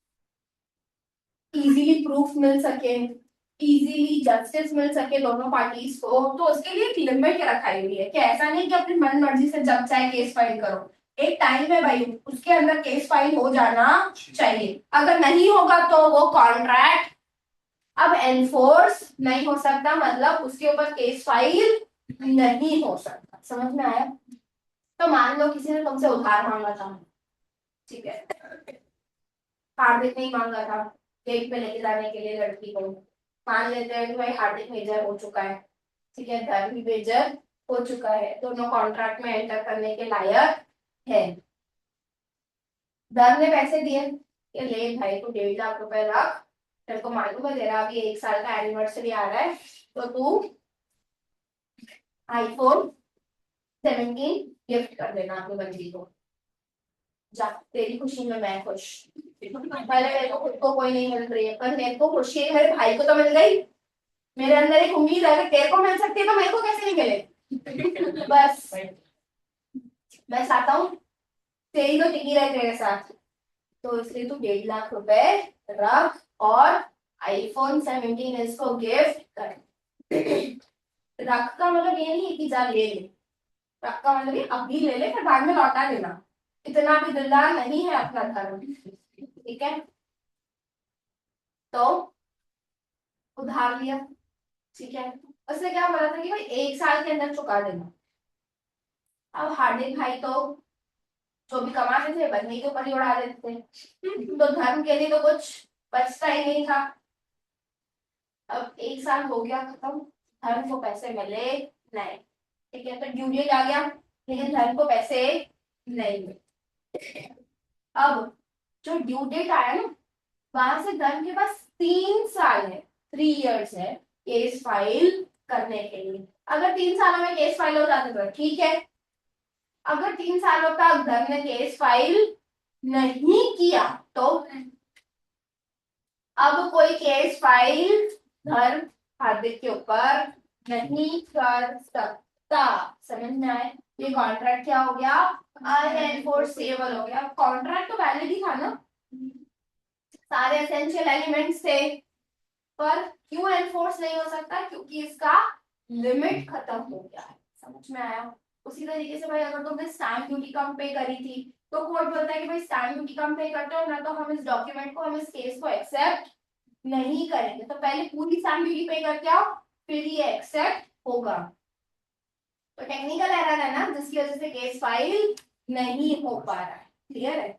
इजीली प्रूफ मिल सके, इजीली जस्टिस मिल सके दोनों पार्टीज को, तो उसके लिए एक लिमिट रखाई हुई है कि ऐसा नहीं कि अपनी मन मर्जी से जब चाहे केस फाइल करो। एक टाइम है भाई, उसके अंदर केस फाइल हो जाना चाहिए। अगर नहीं होगा तो वो कॉन्ट्रैक्ट अब एनफोर्स नहीं हो सकता, मतलब उसके ऊपर केस फाइल नहीं हो सकता। समझ में आया? तो मान लो किसी ने तुमसे उधार मांगा था, ठीक है, हार्दिक ने ही मांगा था डेट पे लेके जाने के लिए लड़की को। मान लेते हैं कि भाई हार्दिक मेजर हो चुका है, ठीक है, धर्म भी मेजर हो चुका है, दोनों कॉन्ट्रैक्ट में एंटर करने के लायक है। धर्म ने पैसे दिए कि ले भाई तू 1.5 लाख रुपए रख, तेरे को मालूम है तेरा अभी 1 साल का एनिवर्सरी आ रहा है, तो तू iPhone 17 गिफ्ट कर देना अपनी बंदी को। जा, तेरी खुशी में मैं खुश। पहले मेरे को खुद को कोई नहीं मिल रही है, पर मेरे को खुशी है मेरे भाई को तो मिल गई। मेरे अंदर एक उम्मीद है अगर तेरे को मिल सकती है तो मेरे को कैसे नहीं मिले। बस मैं चाहता हूँ तेरी तो टिकी रहे तेरे साथ, तो इसलिए तू 1.5 लाख रुपए रख और iPhone 17 इसको गिफ्ट कर। रख का मतलब ये नहीं है कि जा ले ले, रख का मतलब ये अभी ले ले फिर बाद में लौटा देना, इतना भी दिलदार नहीं है अपना धर्म, ठीक है। तो उधार लिया, ठीक है, उसने क्या बोला था कि भाई 1 साल के अंदर चुका देना। अब हार्दिक भाई तो जो भी कमाते थे बदनी के ऊपर ही उड़ा देते थे, तो धर्म के लिए तो कुछ बचता ही नहीं था। अब 1 साल हो गया खत्म, धर्म को पैसे मिले नहीं, ठीक है, तो ड्यू डेट आ गया लेकिन धर्म को पैसे नहीं मिले। अब जो ड्यू डेट आया ना, वहां से धर्म के पास 3 साल है, 3 years है केस फाइल करने के लिए। अगर 3 सालों में केस फाइल हो जाते तो ठीक है, अगर 3 सालों तक धर्म ने केस फाइल नहीं किया तो अब कोई केस फाइल धर्म हार्दिक के ऊपर नहीं कर सकता। समझ में आए? ये कॉन्ट्रैक्ट क्या हो गया? अनएनफोर्सेबल हो गया। कॉन्ट्रैक्ट तो वैलिड ही था ना, सारे एसेंशियल एलिमेंट्स थे, पर क्यों एनफोर्स नहीं हो सकता? क्योंकि इसका लिमिट खत्म हो गया है। समझ में आया? उसी तरीके से भाई अगर तुमने स्टैम्प ड्यूटी कम पे करी थी तो कोर्ट बोलता है कि भाई स्टैम्प ड्यूटी कम पे करते हो ना, तो हम इस डॉक्यूमेंट को, हम इस केस को एक्सेप्ट नहीं करेंगे, तो पहले पूरी स्टैम्प ड्यूटी पे करके आओ फिर ये एक्सेप्ट होगा। तो टेक्निकल एरर है ना, जिसकी वजह से केस फाइल नहीं हो पा रहा है। क्लियर है?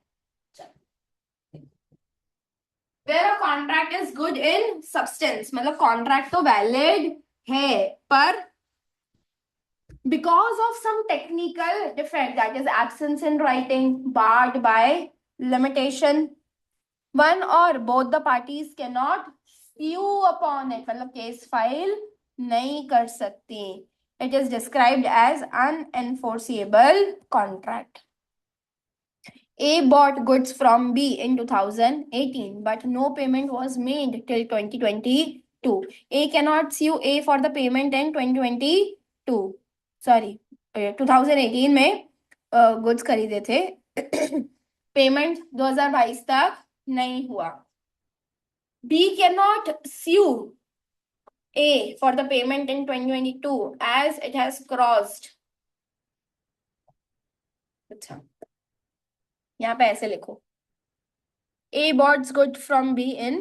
Where a contract is good in substance, मतलब कॉन्ट्रैक्ट तो वैलिड है, पर because of some technical defect, that is absence in writing, barred by limitation, one or both the parties cannot sue upon it, मतलब case file नहीं कर सकती। It is described as unenforceable contract. A bought goods from B in 2018, but no payment was made till 2022. A cannot sue A for the payment in 2022. Sorry, 2018 में goods खरीदे थे, payment 2022 तक नहीं हुआ। B cannot sue A for the payment in 2022 as it has crossed. अच्छा, यहाँ पे ऐसे लिखो, A bought goods from B in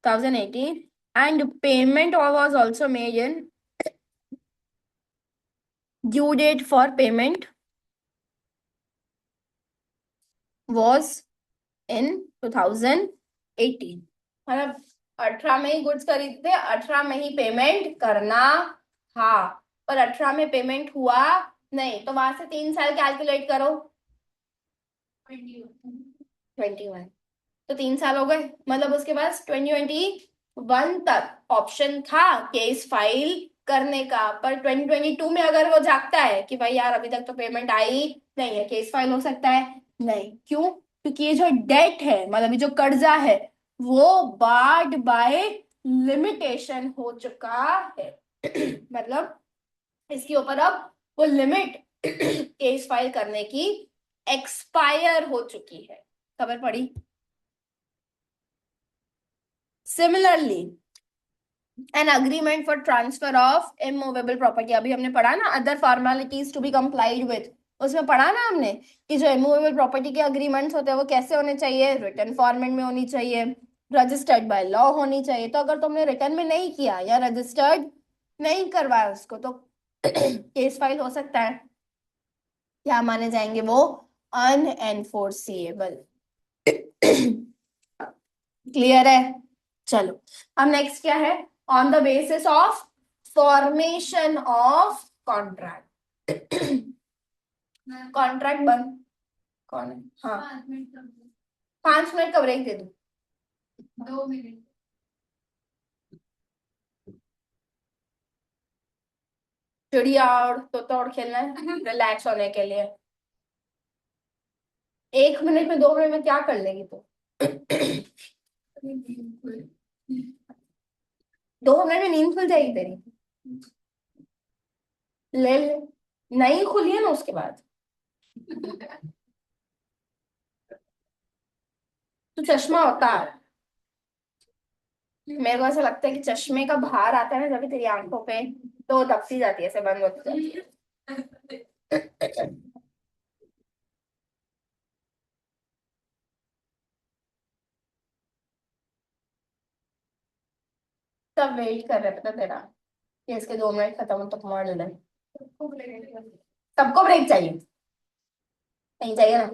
2018 and payment was also made in, due date for payment was in 2018, मतलब 18 में ही गुड्स खरीदते, 18 में ही payment करना था, पर 18 में पेमेंट हुआ नहीं, तो वहां से 3 साल कैलकुलेट करो, 21, तो 3 साल हो गए, मतलब उसके पास 2021 तक ऑप्शन था केस फाइल करने का। पर 2022 में अगर वो जागता है कि भाई यार अभी तक तो पेमेंट आई नहीं है, केस फाइल हो सकता है? नहीं। क्यों? क्योंकि ये जो डेट है, मतलब ये जो कर्जा है, वो बार्ड बाय लिमिटेशन हो चुका है। मतलब इसके ऊपर अब वो लिमिट केस फाइल करने की एक्सपायर हो चुकी है। खबर पड़ी? Similarly, an agreement for transfer of immovable property, अभी हमने पढ़ा ना, other formalities to be complied with, उसमें पढ़ा ना हमने कि जो immovable property के agreements होते हैं वो कैसे होने चाहिए? written format में होनी चाहिए, registered by law होनी चाहिए। तो अगर तुमने written में नहीं किया या registered नहीं करवाया उसको, तो केस फाइल हो सकता है, क्या माने जाएंगे वो? अनएनफोर्सिएबल। क्लियर है? चलो, अब नेक्स्ट क्या है? On the basis of formation of contract. Contract बंद कौन है? हाँ, 5 मिनट तक 5 मिनट का ब्रेक दे दो। 2 मिनट चिड़िया और तोता और खेलना है रिलैक्स होने के लिए। 1 मिनट में 2 मिनट में क्या कर लेगी तो? 2 मिनट में नींद खुल जाएगी तेरी। ले ले, नहीं खुली है ना उसके बाद। तो चश्मा होता है, मेरे को ऐसा लगता है कि चश्मे का बाहर आता है ना जब भी तेरी आंखों पे, तो दबती जाती है, ऐसे बंद होती जाती है। सब वेट कर रहे पता तेरा कि इसके 2 मिनट खत्म हो तो मार ले। सबको ब्रेक चाहिए? नहीं चाहिए ना?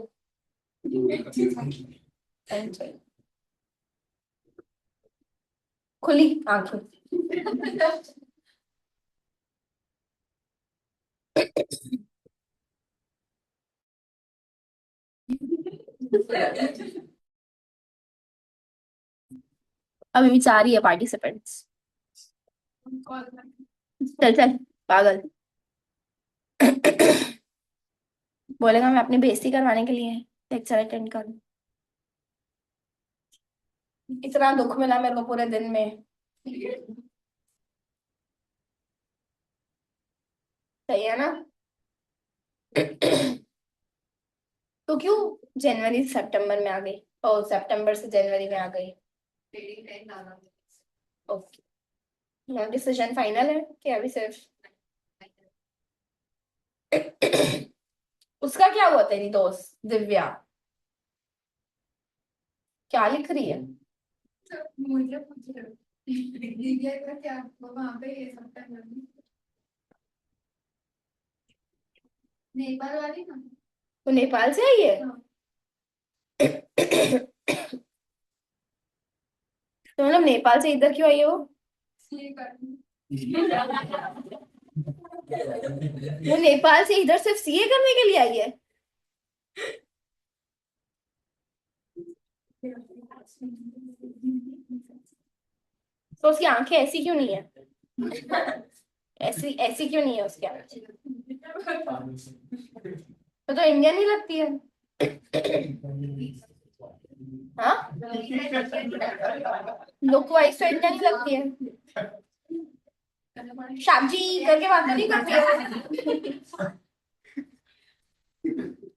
नहीं चाहिए। खुली आंखें। अभी भी 4 ही है पार्टिसिपेंट्स। चल चल पागल। बोलेगा मैं अपनी बेइज्जती करवाने के लिए लेक्चर अटेंड करूं। इतना दुख मिला मेरे को पूरे दिन में। सही है ना? तो क्यों जनवरी से सितंबर में आ गई? ओ, सितंबर से जनवरी में आ गई। ओके, डिसीजन फाइनल है कि अभी सिर्फ? उसका क्या हुआ तेरी दोस्त दिव्या? क्या लिख रही है? मुझे पूछ रहे हो दिव्या का क्या वो वहाँ पे ये सब करना है। नेपाल वाली ना। वो नेपाल से आई है? हाँ, तो मतलब नेपाल से इधर क्यों आई है वो? ये करनी वो नेपाल से इधर सिर्फ सीए करने के लिए आई है? तो उसकी आंखें ऐसी क्यों नहीं है? ऐसी ऐसी क्यों नहीं है उसकी आंखें? तो इंडियन ही लगती है। हाँ, लुक वाइज तो इंडियन ही लगती है। शाबजी करके बात तो नहीं करती है?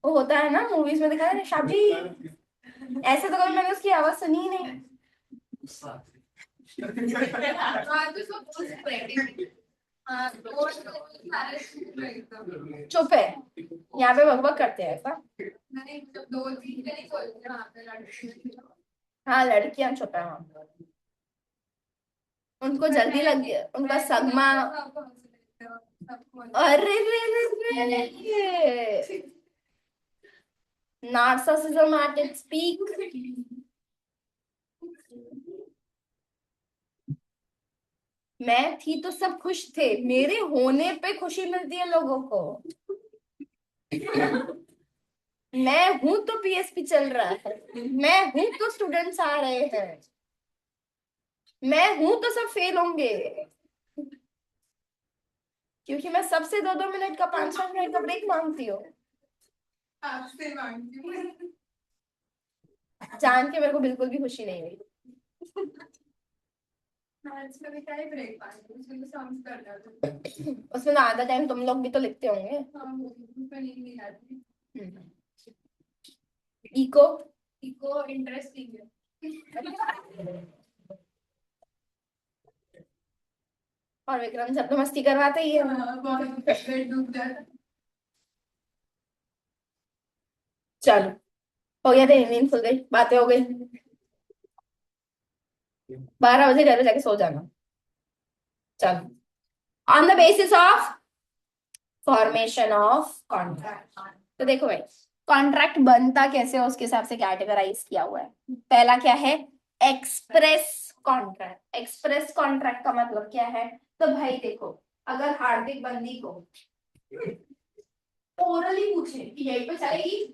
वो होता है ना मूवीज में, दिखा है शाबजी। ऐसे तो कभी मैंने उसकी आवाज सुनी ही नहीं। हाँ तो सब कुछ practice। हाँ और सारे एकदम चुप है, यहाँ पे बकबक करते हैं ऐसा। नहीं जब 2 3 के नहीं बोलते वहाँ पे लड़के हाँ, लड़कियां चुप है वहाँ पे। उनको जल्दी लग गया, उनका सगमा। अरे रे, नार्सिसिज्म एट इट्स पीक। मैं थी तो सब खुश थे, मेरे होने पे खुशी मिलती है लोगों को। मैं हूं तो पीएसपी चल रहा है, मैं हूं तो स्टूडेंट्स आ रहे हैं, मैं हूं तो सब फेल होंगे। क्योंकि मैं सबसे 2-2 मिनट का 5-5 मिनट का ब्रेक मांगती हूँ। आपसे मांगती हूँ जान के मेरे को बिल्कुल भी खुशी नहीं हुई। आज का भी क्या ही ब्रेक पाएंगे उसमें तो सॉन्ग्स कर रहा उसमें तो आधा टाइम तुम लोग भी तो लिखते होंगे। हाँ उसमें नहीं आती इको इको इंटरेस्टिंग है और विक्रम सर तो मस्ती करवाते ही है। हाँ, बहुत पेट दुख जाता चलो, हो गया, तेरी नींद खुल गई, बातें हो गई। 12 बजे घर जाके सो जाना। चलो, on the basis of formation of contract. तो देखो भाई, कॉन्ट्रैक्ट बनता कैसे है उसके हिसाब से कैटेगराइज किया हुआ है। पहला क्या है, एक्सप्रेस कॉन्ट्रैक्ट। एक्सप्रेस कॉन्ट्रैक्ट का मतलब क्या है, तो भाई देखो, अगर हार्दिक बंदी को ओरली पूछे कि यहीं पे चलेगी,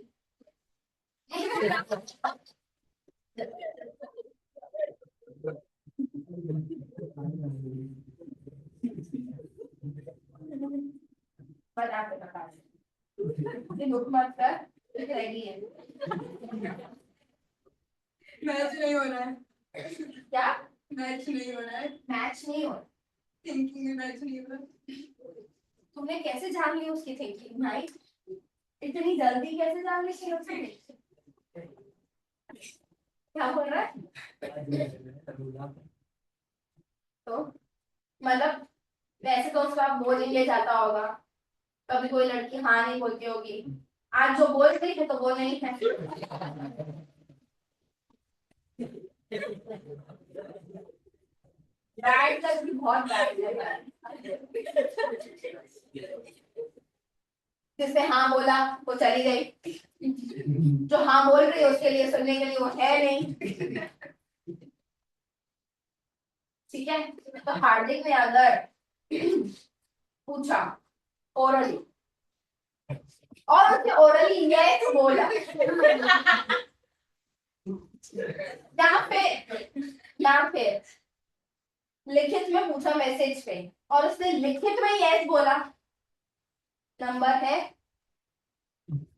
बता के बता दे, दुख मत कर, रेडी है। मैच नहीं हो रहा है, क्या मैच नहीं हो रहा है, मैच नहीं हो, थिंकिंग में मैच नहीं हो रहा है। तुमने कैसे जान ली उसकी थिंकिंग भाई, इतनी जल्दी कैसे जान ली उसकी? क्या बोल रहा है? तो मतलब वैसे तो उसका बोल ही ले जाता होगा, कभी कोई लड़की हाँ नहीं बोलती होगी, आज जो बोल रही है तो वो नहीं है। बैड तक भी बहुत बैड है, जिसने हाँ बोला वो चली गई, जो हाँ बोल रही है उसके लिए सुनने के लिए वो है नहीं। ठीक है, तो हार्दिक ने अगर पूछा ओरली और उसने ओरली यस बोला, या फिर लिखित में पूछा मैसेज पे और उसने लिखित में यस बोला, नंबर है,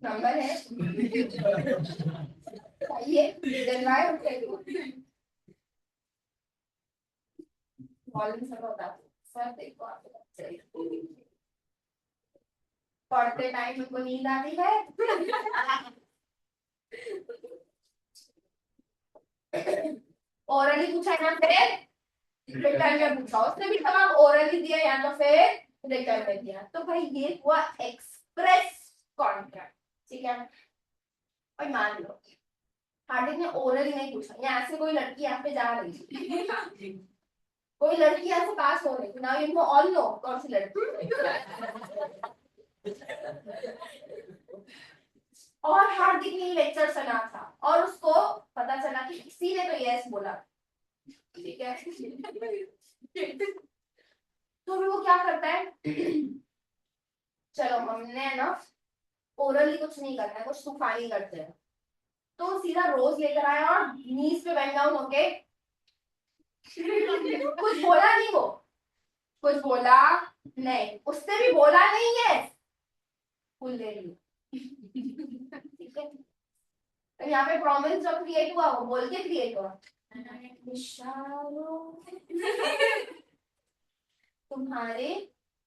नंबर है, चाहिए दिलवाए उसके लिए। मॉर्निंग सर होता है, सर देखो आपको पढ़ते टाइम उनको नींद आती है। ओरली पूछा या फिर रिटर्न में पूछा, उसने भी जवाब ओरली दिया या तो फिर रिटर्न में दिया, तो भाई ये हुआ एक्सप्रेस कॉन्ट्रैक्ट। ठीक है, और मान लो हार्दिक ने ओरली नहीं पूछा, यहाँ से कोई लड़की यहाँ पे जा रही थी, कोई लड़की यहाँ से पास हो रही थी, now you know all know कौन सी लड़की, और हार्दिक ने लेक्चर सुना था और उसको पता चला कि किसी ने तो यस बोला, ठीक है, तो भी वो क्या करता है, चलो हमने ना ओरली कुछ नहीं करना है, कुछ तूफानी करते हैं, तो सीधा रोज लेकर आया और नीज पे बेंड डाउन होके कुछ बोला नहीं, वो कुछ बोला नहीं, उसने भी बोला नहीं है, फुल दे रही। ठीक है, तो यहाँ पे प्रॉमिस जो क्रिएट हुआ वो बोल के क्रिएट हुआ, तुम्हारे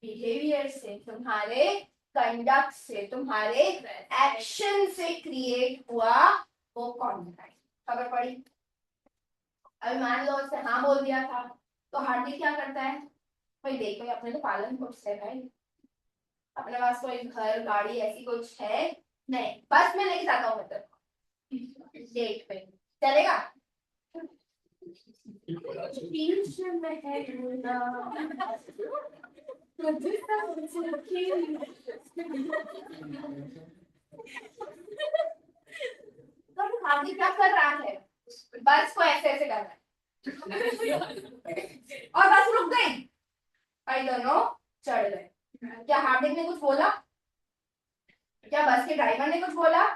बिहेवियर से, तुम्हारे कंडक्ट से, तुम्हारे एक्शन से क्रिएट हुआ वो कॉन्ट्रैक्ट। खबर पड़ी? अभी मान लो उसने हाँ बोल दिया था, तो हार्दिक क्या करता है, भाई देखो अपने तो पालन पोषण है भाई, अपने पास कोई घर गाड़ी ऐसी कुछ है नहीं, बस मैं लेके जाता हूँ मतलब डेट पे, चलेगा? ट्यूशन में है तो हार्दिक क्या कर रहा है, बस को ऐसे ऐसे कर रहा है और बस रुक गई, भाई दोनों चढ़ गए। क्या हार्दिक ने कुछ बोला? क्या बस के ड्राइवर ने कुछ बोला?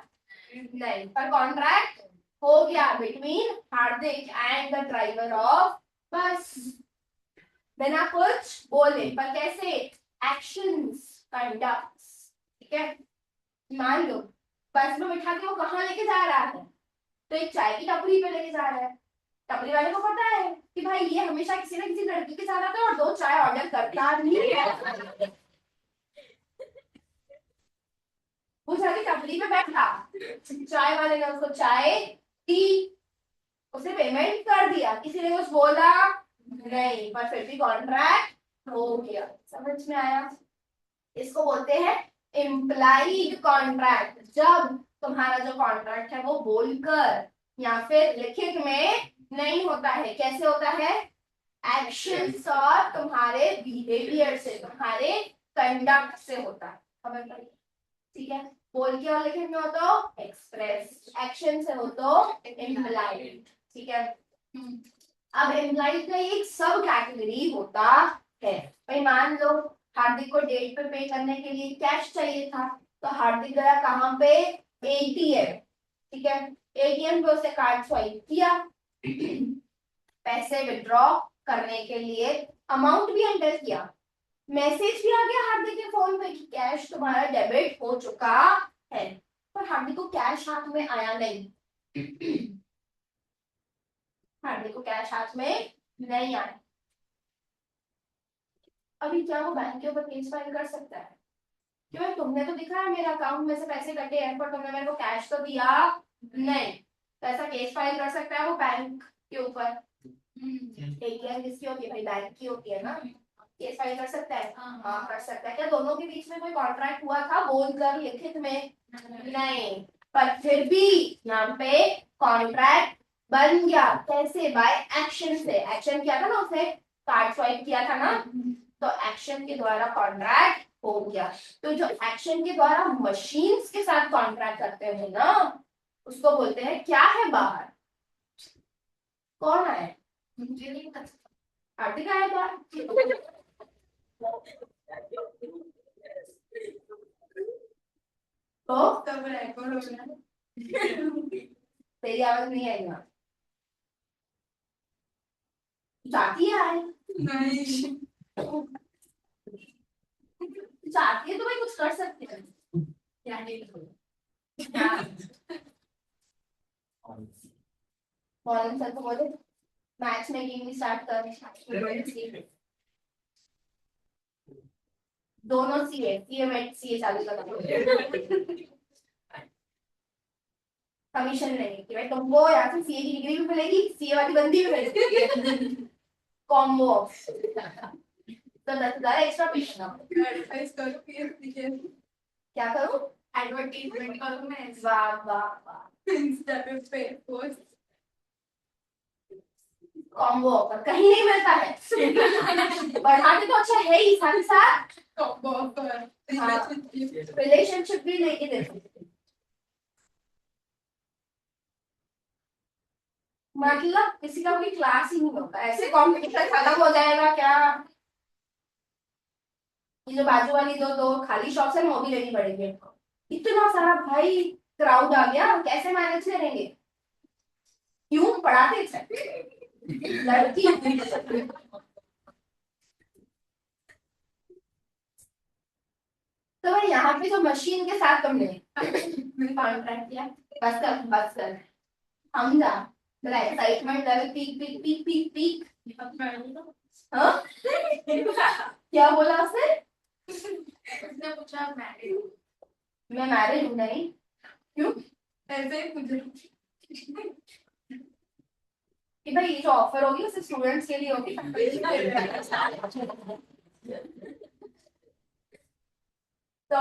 नहीं, पर कॉन्ट्रैक्ट हो गया between Hardik and the driver of बस, बिना कुछ बोले, पर कैसे, एक्शंस, कंडक्ट्स। ठीक है, मान लो बस में बिठा के वो कहाँ लेके जा रहा है, तो एक चाय की टपरी पे लेके जा रहा है, टपरी वाले को पता है कि भाई ये हमेशा किसी न किसी लड़की के साथ आता है और 2 चाय ऑर्डर करता नहीं है, वो जाके टपरी पे बैठा, चाय वाले ने उसको चाय दी, उसने पेमेंट कर दिया, किसी ने कुछ बोला नहीं, पर फिर भी कॉन्ट्रैक्ट हो गया। समझ में आया? इसको बोलते हैं इम्प्लाइड कॉन्ट्रैक्ट, जब तुम्हारा जो कॉन्ट्रैक्ट है वो बोलकर या फिर लिखित में नहीं होता है, कैसे होता है, एक्शंस और तुम्हारे बिहेवियर से, तुम्हारे कंडक्ट से होता है, खबर पड़ी? ठीक है, बोल के और लिखे में हो तो एक्सप्रेस, एक्शन से हो तो इम्प्लाइड। ठीक है, अब इम्प्लाइड का एक सब कैटेगरी होता है। भाई मान लो हार्दिक को डेट पे पे करने के लिए कैश चाहिए था, तो हार्दिक गया कहाँ पे? एटीएम। ठीक है, एटीएम पे उसने कार्ड स्वाइप किया, पैसे विड्रॉ करने के लिए अमाउंट भी एंटर किया, मैसेज भी आ गया हार्दिक के फोन पे कि कैश तुम्हारा डेबिट हो चुका है, पर हार्दिक को कैश हाथ में आया नहीं। हार्दिक को कैश हाथ में नहीं आया। अभी क्या वो बैंक के ऊपर केस फाइल कर सकता है? क्यों, तुमने तो दिखा है मेरे अकाउंट में से पैसे कटे हैं, पर तुमने मेरे को कैश तो दिया नहीं, तो ऐसा केस फाइल कर सकता है वो बैंक के ऊपर। एटीएम किसकी होती है भाई? बैंक की होती है ना, केस फाइल कर सकता है? हाँ कर सकता है। क्या दोनों के बीच में कोई कॉन्ट्रैक्ट हुआ था बोलकर लिखित में? नहीं, पर फिर भी यहाँ पे कॉन्ट्रैक्ट बन गया। कैसे? बाय एक्शन से। एक्शन किया था ना उसने, कार्ड स्वाइप किया था ना, तो एक्शन के द्वारा कॉन्ट्रैक्ट हो गया। तो जो एक्शन के द्वारा मशीन्स के साथ कॉन्ट्रैक्ट करते हैं ना, उसको बोलते हैं, क्या है बाहर? कौन है? मुझे नहीं पता। हार्दिक आया था। तो तब रिकॉर्ड हो गया। तेरी आवाज नहीं आई ना, चाहती है आए, नहीं चाहती है तो भाई कुछ कर सकते हैं। क्या नहीं मॉर्निंग सर को बोले मैच मेकिंग भी स्टार्ट कर, दोनों सीए में सीए चालू कर, कमीशन नहीं कि भाई तुमको यहाँ से सीए की डिग्री भी मिलेगी, सीए वाली बंदी भी मिलेगी, कॉम्बो। तो 10,000 एक्स्ट्रा पे करना। एडवर्टाइज करो फिर क्या करूं? एडवर्टाइजमेंट करो मैं वाह वाह वाह, इंस्टा पे पोस्ट कॉम्बो ऑफर कहीं नहीं मिलता है। बढ़ाते तो अच्छा है ही, साथ ही साथ कॉम्बो ऑफर रिलेशनशिप भी लेके दे सकते हैं। मतलब किसी का कोई क्लास ही नहीं होता, ऐसे कंपटीशन खत्म हो जाएगा क्या? ये जो बाजू वाली दो खाली शॉप्स है वो भी लेनी पड़ेगी इनको। इतना सारा भाई क्राउड आ गया, कैसे मैनेज करेंगे? क्यों पढ़ाते थे लड़की? तो भाई यहाँ पे जो मशीन के साथ तुमने कॉन्ट्रैक्ट किया, बस कर बस कर, हम जा मेरा excitement level peak peak peak peak peak. हाँ क्या बोला उसने? उसने पूछा मैरिड मैं मैरिज हूँ नहीं। क्यों? ऐसे ही पूछा कि भाई ये जो ऑफर होगी उसे स्टूडेंट्स के लिए होगी। तो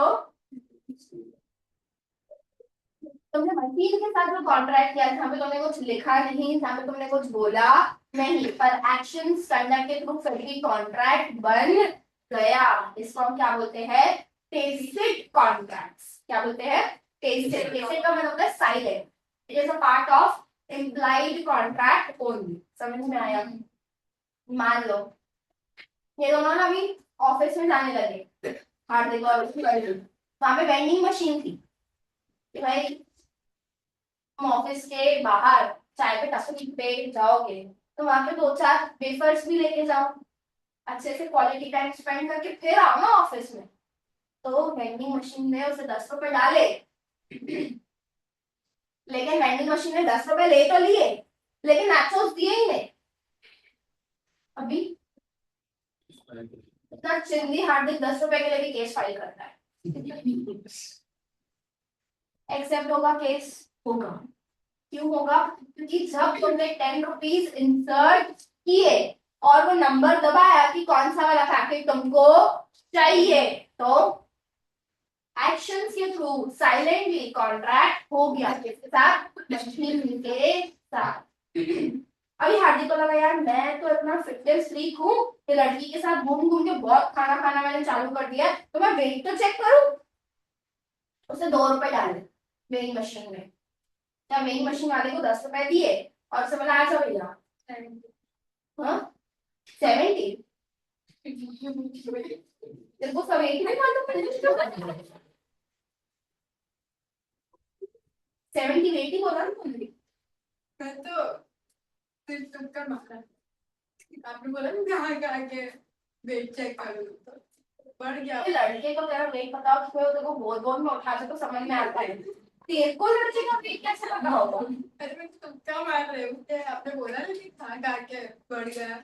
तुमने मशीन के साथ जो कॉन्ट्रैक्ट किया जहाँ पे तुमने कुछ लिखा नहीं, जहाँ पे तुमने कुछ बोला नहीं, पर एक्शंस करने के थ्रू फिर भी कॉन्ट्रैक्ट बन गया, इसको हम क्या बोलते हैं? Tacit contracts. क्या बोलते हैं? टेसिट। टेसिट का मतलब होता है silent, it is a part of implied contract only. समझ में आया? मान लो ये दोनों ना अभी ऑफिस में जाने लगे, हार्दिक और वहां पे वेंडिंग मशीन थी कि भाई तुम ऑफिस के बाहर चाय पे टपरी पे जाओगे तो वहां पे 2-4 वेफर्स भी लेके जाओ, अच्छे से क्वालिटी टाइम स्पेंड करके फिर आओ ना ऑफिस में। तो वेंडिंग मशीन ने उसे 10 रुपए डाले, लेकिन वेंडिंग मशीन ने 10 रुपए ले तो लिए, लेकिन नाचोस दिए ही नहीं। अभी इतना चिंदी हार्दिक 10 रुपए के लिए भी केस फाइल करता है। एक्सेप्ट होगा केस? होगा। क्यों होगा? क्योंकि जब तुमने 10 रुपीज इंसर्ट किए और वो नंबर दबाया कि कौन सा वाला पैकेट तुमको चाहिए, तो एक्शंस के थ्रू साइलेंटली कॉन्ट्रैक्ट हो गया किसके साथ? मशीन के साथ। अभी हार्दिक को लगा यार मैं तो इतना फिटनेस फ्रीक हूँ कि लड़की के साथ घूम घूम के बहुत खाना खाना मैंने चालू कर दिया है, तो मैं वेट तो चेक करूँ। उसने 2 रुपए डाले वेइंग मशीन में। क्या वेइंग मशीन वाले को 10 रुपए दिए और उसे बोला आ जाओ भैया। हाँ 70। तेरे को सब एक ही में मालूम पड़ेगा। 70 80 बोला ना तुमने। मैं तो सिर्फ तुक्का मारा। आपने बोला ना कहाँ कहाँ के वेट चेक करो तो बढ़ गया। ये लड़के को तेरा वेट पता हो तो तेरे को बोल बोल में उठा के तो समझ में आता है, तेरे को लड़के का वेट कैसे पता होगा। अरे मैं तुक्का मार रही हूँ कि आपने बोला ना कि कहाँ कहाँ के बढ़ गया।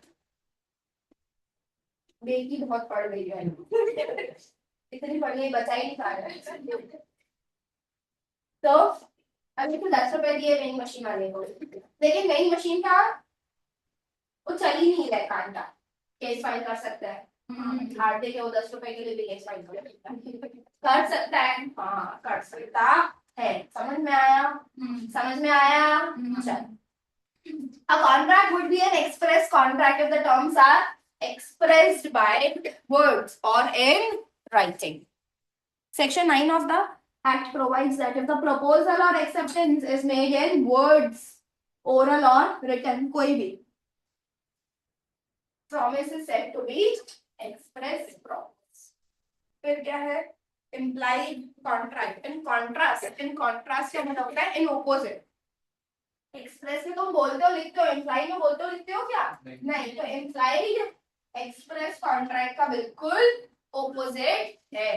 बेटी बहुत पढ़ गई है। इतनी पढ़ गई बचा ही नहीं पा रहा है। तो अभी तो 10 रुपए दिए वेइंग मशीन वाले को, लेकिन वेइंग मशीन का वो चल ही नहीं रहा है, कांटा केस फाइल कर सकता है। हार्डे के वो 10 रुपए के लिए भी केस फाइल कर सकता है। हाँ कर सकता है। समझ में आया। समझ में आया। चल a contract would be an express contract if the terms are expressed by words or in writing. Section 9 of the Act provides that if the proposal or acceptance is made in words, oral or written, कोई भी promise is said to be express promise. फिर क्या है implied contract. In contrast क्या मतलब होता है in opposite. Express में तुम बोलते हो लिखते हो, इम्प्लाई में बोलते हो लिखते हो क्या नहीं, तो इम्प्लाइड एक्सप्रेस कॉन्ट्रैक्ट का बिल्कुल ऑपोजिट है।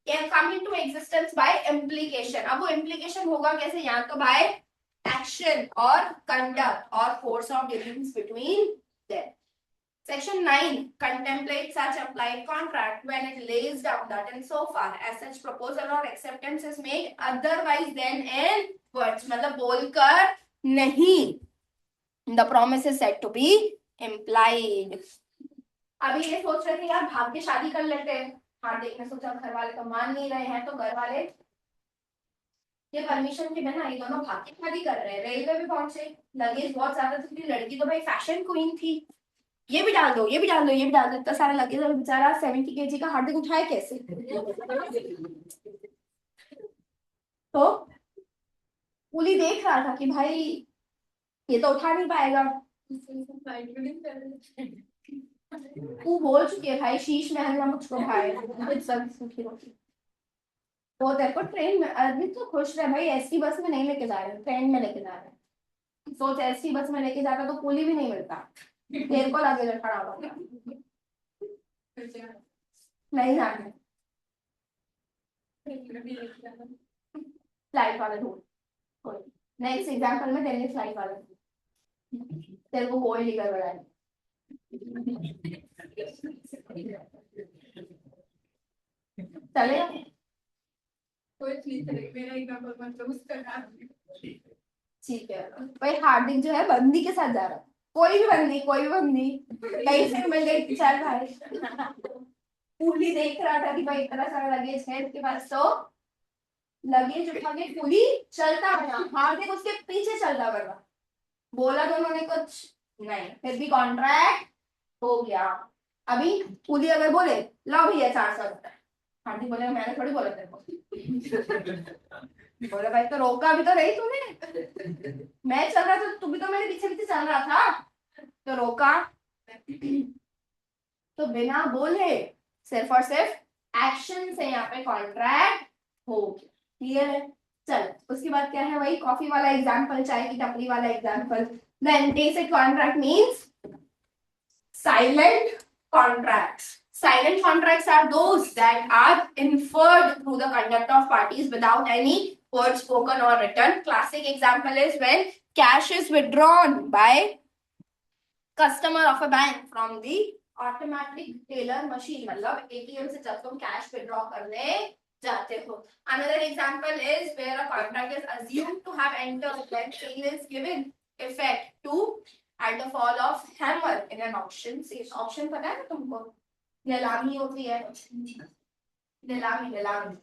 Can come into existence by implication. अब वो इम्प्लीकेशन होगा कैसे, या तो बाय एक्शन और कंडक्ट और force of difference between them. Section 9 contemplates such implied contract when it lays down that in so far as such proposal or acceptance is made otherwise than in words, मतलब बोलकर नहीं, the promise is said to be implied. अभी ये सोच रहे थे यार भाग के शादी कर लेते हैं, हार्दिक ने सोचा घर वाले तो मान नहीं रहे हैं, तो घर वाले ये परमिशन के बिना ये दोनों भाग के शादी कर रहे हैं। रेलवे भी पहुंचे, लगेज बहुत ज्यादा थी, लड़की तो भाई फैशन क्वीन थी, ये भी डाल दो ये भी डाल दो ये भी डाल दो, इतना सारा लगेज और बेचारा 70 kg का हार्दिक उठाए कैसे। तो पुली देख रहा था कि भाई ये तो उठा नहीं पाएगा। वो बोल चुकी है भाई शीश महल ना मुझको भाई सूखी रोटी। वो देखो ट्रेन में अभी तो खुश रहे भाई, एसटी बस में नहीं लेके जा रहे, ट्रेन में लेके जा रहे हैं। सोच एसटी बस में लेके जाता तो पुली भी नहीं मिलता, देर को लगेज खड़ा होगा। नहीं जाना फ्लाइट वाला ढूंढ कोई। नेक्स्ट एग्जांपल में तेरे फ्लाइट वाला तेरे को गोल्ड लीगर बनाए। चलेगा कोई चीज नहीं, मेरा एग्जांपल मतलब उसका नाम ठीक है। भाई हार्दिक जो है बंदी के साथ जा रहा है, कोई भी बंदी कहीं से मिल गई, चल भाई। पूरी देख रहा था कि भाई इतना सारा लगेज है इसके पास, तो लगेज उठा के पूरी चलता बना, हार्दिक उसके पीछे चलता बना। बोला दोनों ने कुछ नहीं, फिर भी कॉन्ट्रैक्ट हो गया। अभी पूरी अगर बोले लाओ भैया 400 रुपए, हार्दिक बोले मैंने थोड़ी बोला तेरे को। बोला भाई तो रोका भी तो रही तूने, मैं चल रहा था तू भी तो मेरे पीछे पीछे चल रहा था, तो रोका। तो बिना बोले सिर्फ और सिर्फ एक्शन से यहाँ पे कॉन्ट्रैक्ट हो गया। क्लियर है। चल उसके बाद क्या है, वही कॉफी वाला एग्जांपल, चाय की टपरी वाला example. Then basic contract means silent contracts. Silent contracts are those that are inferred through the conduct of parties without any word spoken or written. Classic example is when cash is withdrawn by customer of a bank from the automatic teller machine. मतलब ATM से जब तुम cash withdraw करने जाते हो. Another example is where a contract is assumed to have entered when sale is given effect to at the fall of hammer in an auction sale. Auction पता है ना तुमको, नीलामी होती है, नीलामी।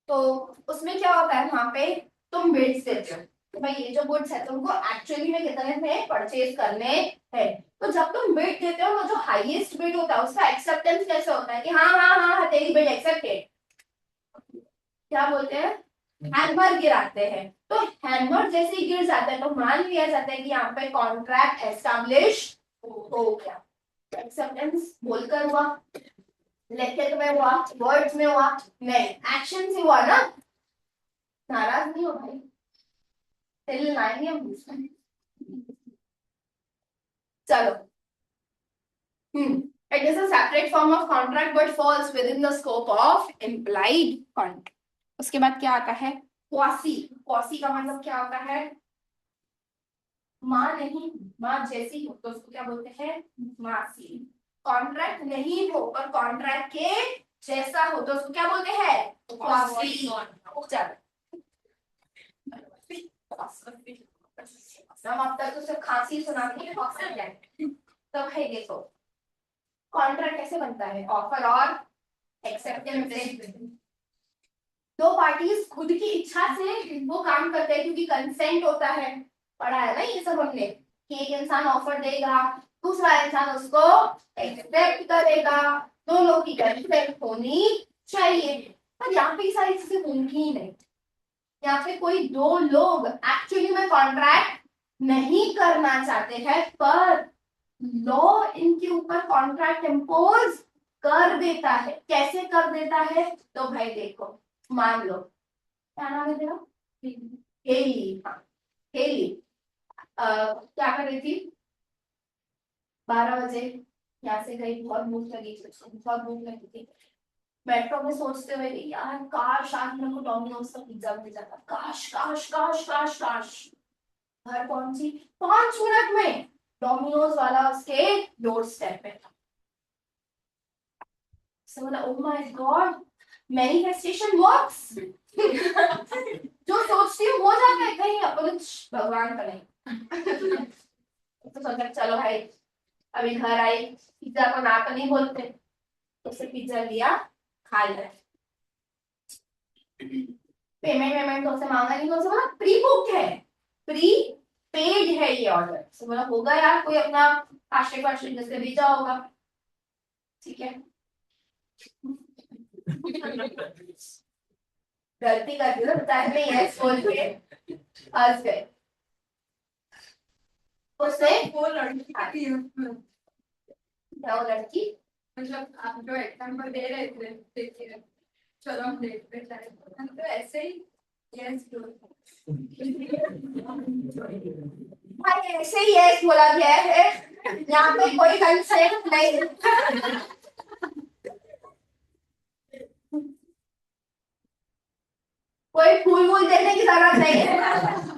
तो उसमें क्या होता है, वहां पे तुम बिड्स देते हो, भाई ये जो गुड्स है तुमको एक्चुअली में कितने में परचेज करने हैं। तो जब तुम बिड देते हो वो जो हाईएस्ट बिड होता है उसका एक्सेप्टेंस कैसे होता है कि हाँ हाँ हाँ हाँ तेरी बिड एक्सेप्टेड, क्या बोलते हैं, हैमर गिराते हैं। तो हैमर जैसे ही गिर जाता है तो मान लिया जाता है कि यहाँ पे कॉन्ट्रैक्ट एस्टैब्लिश हो गया। एक्सेप्टेंस बोलकर हुआ, लिखित में हुआ, वर्ड्स में हुआ, नहीं एक्शन से हुआ ना। नाराज नहीं हो भाई, तेरे लाएंगे हम उसमें। चलो it is a separate form of contract but falls within the scope of implied contract। उसके बाद क्या आता है, क्वासी। क्वासी का मतलब क्या होता है, माँ नहीं, माँ जैसी हो तो उसको क्या बोलते हैं, मासी। कॉन्ट्रैक्ट नहीं हो और कॉन्ट्रैक्ट के जैसा हो तो उसको क्या बोलते हैं, क्वासी। चलो हम अब तक तो सिर्फ खांसी सुनाते हैं, तो भाई देखो कॉन्ट्रैक्ट कैसे बनता है, ऑफर और एक्सेप्टेंस से। दो पार्टीज खुद की इच्छा से वो काम करते हैं क्योंकि कंसेंट होता है, पढ़ा है ना ये सब हमने कि एक इंसान ऑफर देगा दूसरा इंसान उसको एक्सेप्ट करेगा, दोनों की कंसेंट होनी चाहिए। पर यहाँ पे सारी चीजें होंगी ही नहीं। यहाँ पे कोई दो लोग एक्चुअली में कॉन्ट्रैक्ट नहीं करना चाहते हैं पर लॉ इनके ऊपर कॉन्ट्रैक्ट इम्पोज कर देता है। कैसे कर देता है, तो भाई देखो मान लो क्या नाम है तेरा, हेली। हाँ हेली क्या कर रही थी, 12 बजे यहाँ से गई, बहुत भूख लगी थी उसको, बहुत भूख लगी थी। मेट्रो में सोचते हुए गई यार काश आज मेरे को डोमिनोज का पिज्जा मिल जाता, काश काश काश काश काश। घर पहुंची 5 मिनट में डोमिनोज वाला उसके डोर स्टेप पे था। So बोला oh my god manifestation works। जो सोचती हूँ हो जाता है, कहीं अपन भगवान का नहीं। तो सोचा चलो भाई, अभी घर आई, पिज्जा को ना तो नहीं बोलते, तो उसे पिज्जा लिया, खा लिया। पेमेंट वेमेंट तो उसे मांगा नहीं, तो उसे बोला प्री बुक्ड है, प्री पेड है ये ऑर्डर। तो बोला होगा यार कोई अपना आश्रय वाश्रय जैसे भेजा होगा, ठीक है। गलती कर दी तो टाइम में यस बोल के हंस गए। उसने वो लड़की थी उसमें, क्या वो लड़की, मतलब आप जो एग्जाम्पल दे रहे थे देखिए, चलो हम देखते हैं हम तो ऐसे ही यस भाई ऐसे ही यस बोला गया है, यहाँ पे कोई कंसेंट नहीं। कोई फूल वूल देने की जरूरत नहीं है।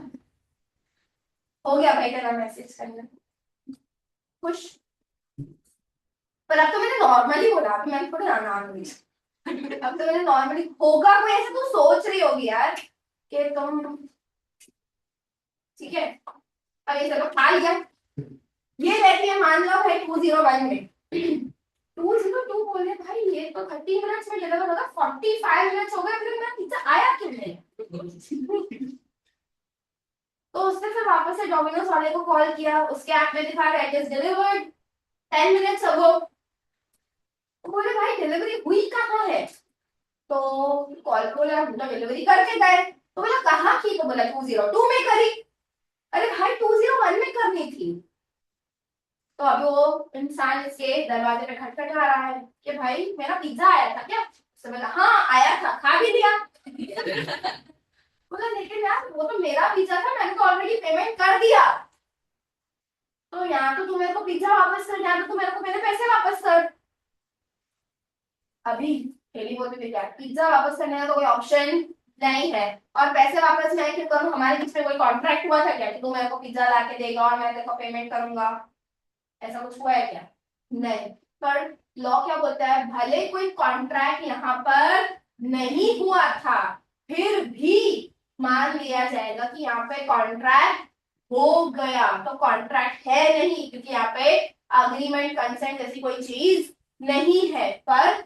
हो गया भाई तेरा मैसेज करना, खुश। पर अब तो मैंने नॉर्मली बोला, अभी मैंने थोड़ी नॉर्मली, अब तो मैंने नॉर्मली होगा कोई ऐसे तू सोच रही होगी यार कि तुम, ठीक है। अब ये चलो खा लिया, ये रहती है मान लो भाई 201 में, 202 बोले भाई ये तो 30 मिनट्स में डिलीवर होगा, 45 मिनट्स हो गए फिर मेरा पिज्जा आया क्यों नहीं। तो उसने फिर वापस से डोमिनोज वाले को कॉल किया, उसके ऐप में दिखा रहा है it is delivered 10 minutes ago. बोले भाई डिलीवरी हुई कहाँ है, तो कॉल बोला तो डिलीवरी करके गए, तो बोला कहाँ की, तो बोला 202 में करी। अरे भाई 201 में करनी थी। तो अभी वो इंसान इसके दरवाजे पे खटखटा रहा है कि भाई मेरा पिज्जा आया था क्या, उसने बोला हाँ आया था, खा भी लिया। बोला लेकिन यार वो तो मेरा पिज्जा था, मैंने तो ऑलरेडी पेमेंट कर दिया। तो यहाँ तो तू मेरे को पिज्जा वापस कर, यहाँ तो तू मेरे को मेरे पैसे वापस कर। अभी हेली बोलते थे क्या पिज्जा वापस करने का तो कोई ऑप्शन नहीं है, और पैसे वापस नहीं फिर करूँ, हमारे बीच में कोई कॉन्ट्रैक्ट हुआ था क्या कि तू मेरे को पिज्जा ला के देगा और मैं तेरे को पेमेंट करूंगा, ऐसा कुछ हुआ है क्या, नहीं। पर लॉ क्या बोलता है, भले कोई कॉन्ट्रैक्ट यहाँ पर नहीं हुआ था फिर भी मान लिया जाएगा कि यहाँ पे कॉन्ट्रैक्ट हो गया, तो कॉन्ट्रैक्ट है नहीं क्योंकि यहाँ पे अग्रीमेंट कंसेंट जैसी कोई चीज नहीं है। पर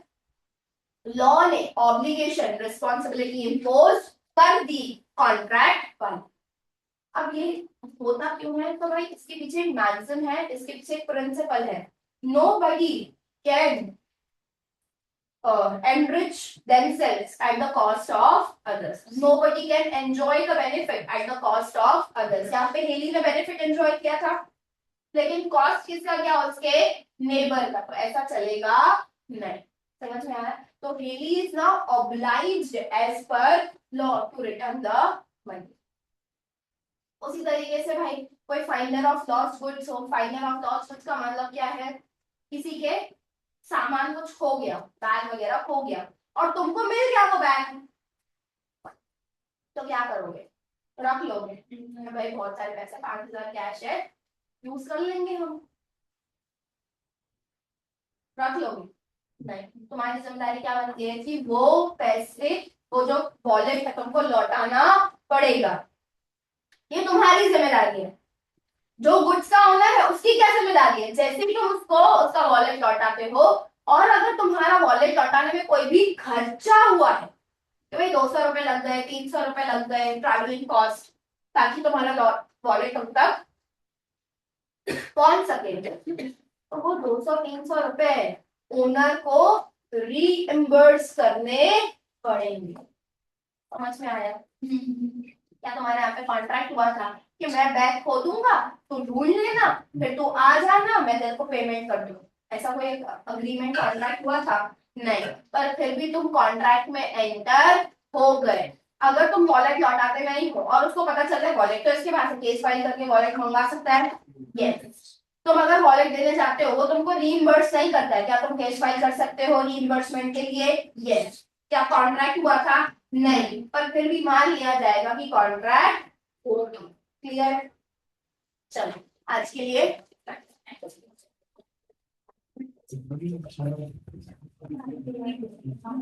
लॉ ने ऑब्लिगेशन रिस्पॉन्सिबिलिटी इंपोज कर दी कॉन्ट्रैक्ट पर। अब ये होता क्यों है? तो भाई इसके पीछे एक मैक्सिम है, इसके पीछे एक प्रिंसिपल है। Nobody can enrich themselves at the cost of others. Nobody can enjoy the benefit at the cost of others. यहाँ पे हेली ने बेनिफिट एंजॉय किया था, लेकिन कॉस्ट किसका गया? उसके नेबर का। तो ऐसा चलेगा नहीं। समझ में आया? तो Haley is now obliged as per law to return the money. उसी तरीके से भाई कोई फाइंडर ऑफ लॉस्ट गुड्स हो, फाइंडर ऑफ लॉस्ट गुड्स का मतलब क्या है? किसी के सामान कुछ खो गया, बैग वगैरह खो गया और तुमको मिल गया वो बैग, तो क्या करोगे? रख लोगे। भाई बहुत सारे पैसे, 5,000 कैश है, यूज कर लेंगे हम। रख लोगे? नहीं, तुम्हारी जिम्मेदारी क्या बनती है कि वो पैसे, वो जो वॉलेट है तुमको लौटाना पड़ेगा। ये तुम्हारी जिम्मेदारी है। जो गुड्स का ओनर है उसकी क्या जिम्मेदारी है? जैसे भी तुम उसको उसका वॉलेट लौटाते हो, और अगर तुम्हारा वॉलेट लौटाने में कोई भी खर्चा हुआ है, तो भाई 200 रुपए लग गए, 300 रुपए लग गए ट्रैवलिंग कॉस्ट, ताकि तुम्हारा वॉलेट तुम तक पहुंच सके, तो वो 200-300 रुपए ओनर को रीइंबर्स करने पड़ेंगे। समझ में आया? क्या तुम्हारे यहाँ पे कॉन्ट्रैक्ट हुआ था कि मैं बैग खो दूंगा, तू ढूंढ लेना, फिर तू आ जाना, मैं तेरे को पेमेंट कर दूं? ऐसा कोई अग्रीमेंट कॉन्ट्रैक्ट हुआ था? नहीं। पर फिर भी तुम कॉन्ट्रैक्ट में एंटर हो गए। अगर तुम वॉलेट लौटाते नहीं हो और उसको पता चल रहा है वॉलेट तो इसके पास है, केस फाइल करके वॉलेट मंगवा सकता है। यस। तुम अगर वॉलेट देने जाते हो वो तुमको रीइंबर्स नहीं करता है, क्या तुम केस फाइल कर सकते हो रीइंबर्समेंट के लिए? यस। क्या कॉन्ट्रैक्ट हुआ था? नहीं, पर फिर भी मान लिया जाएगा कि कॉन्ट्रैक्ट हो गया। क्लियर? चलो आज के लिए हाँ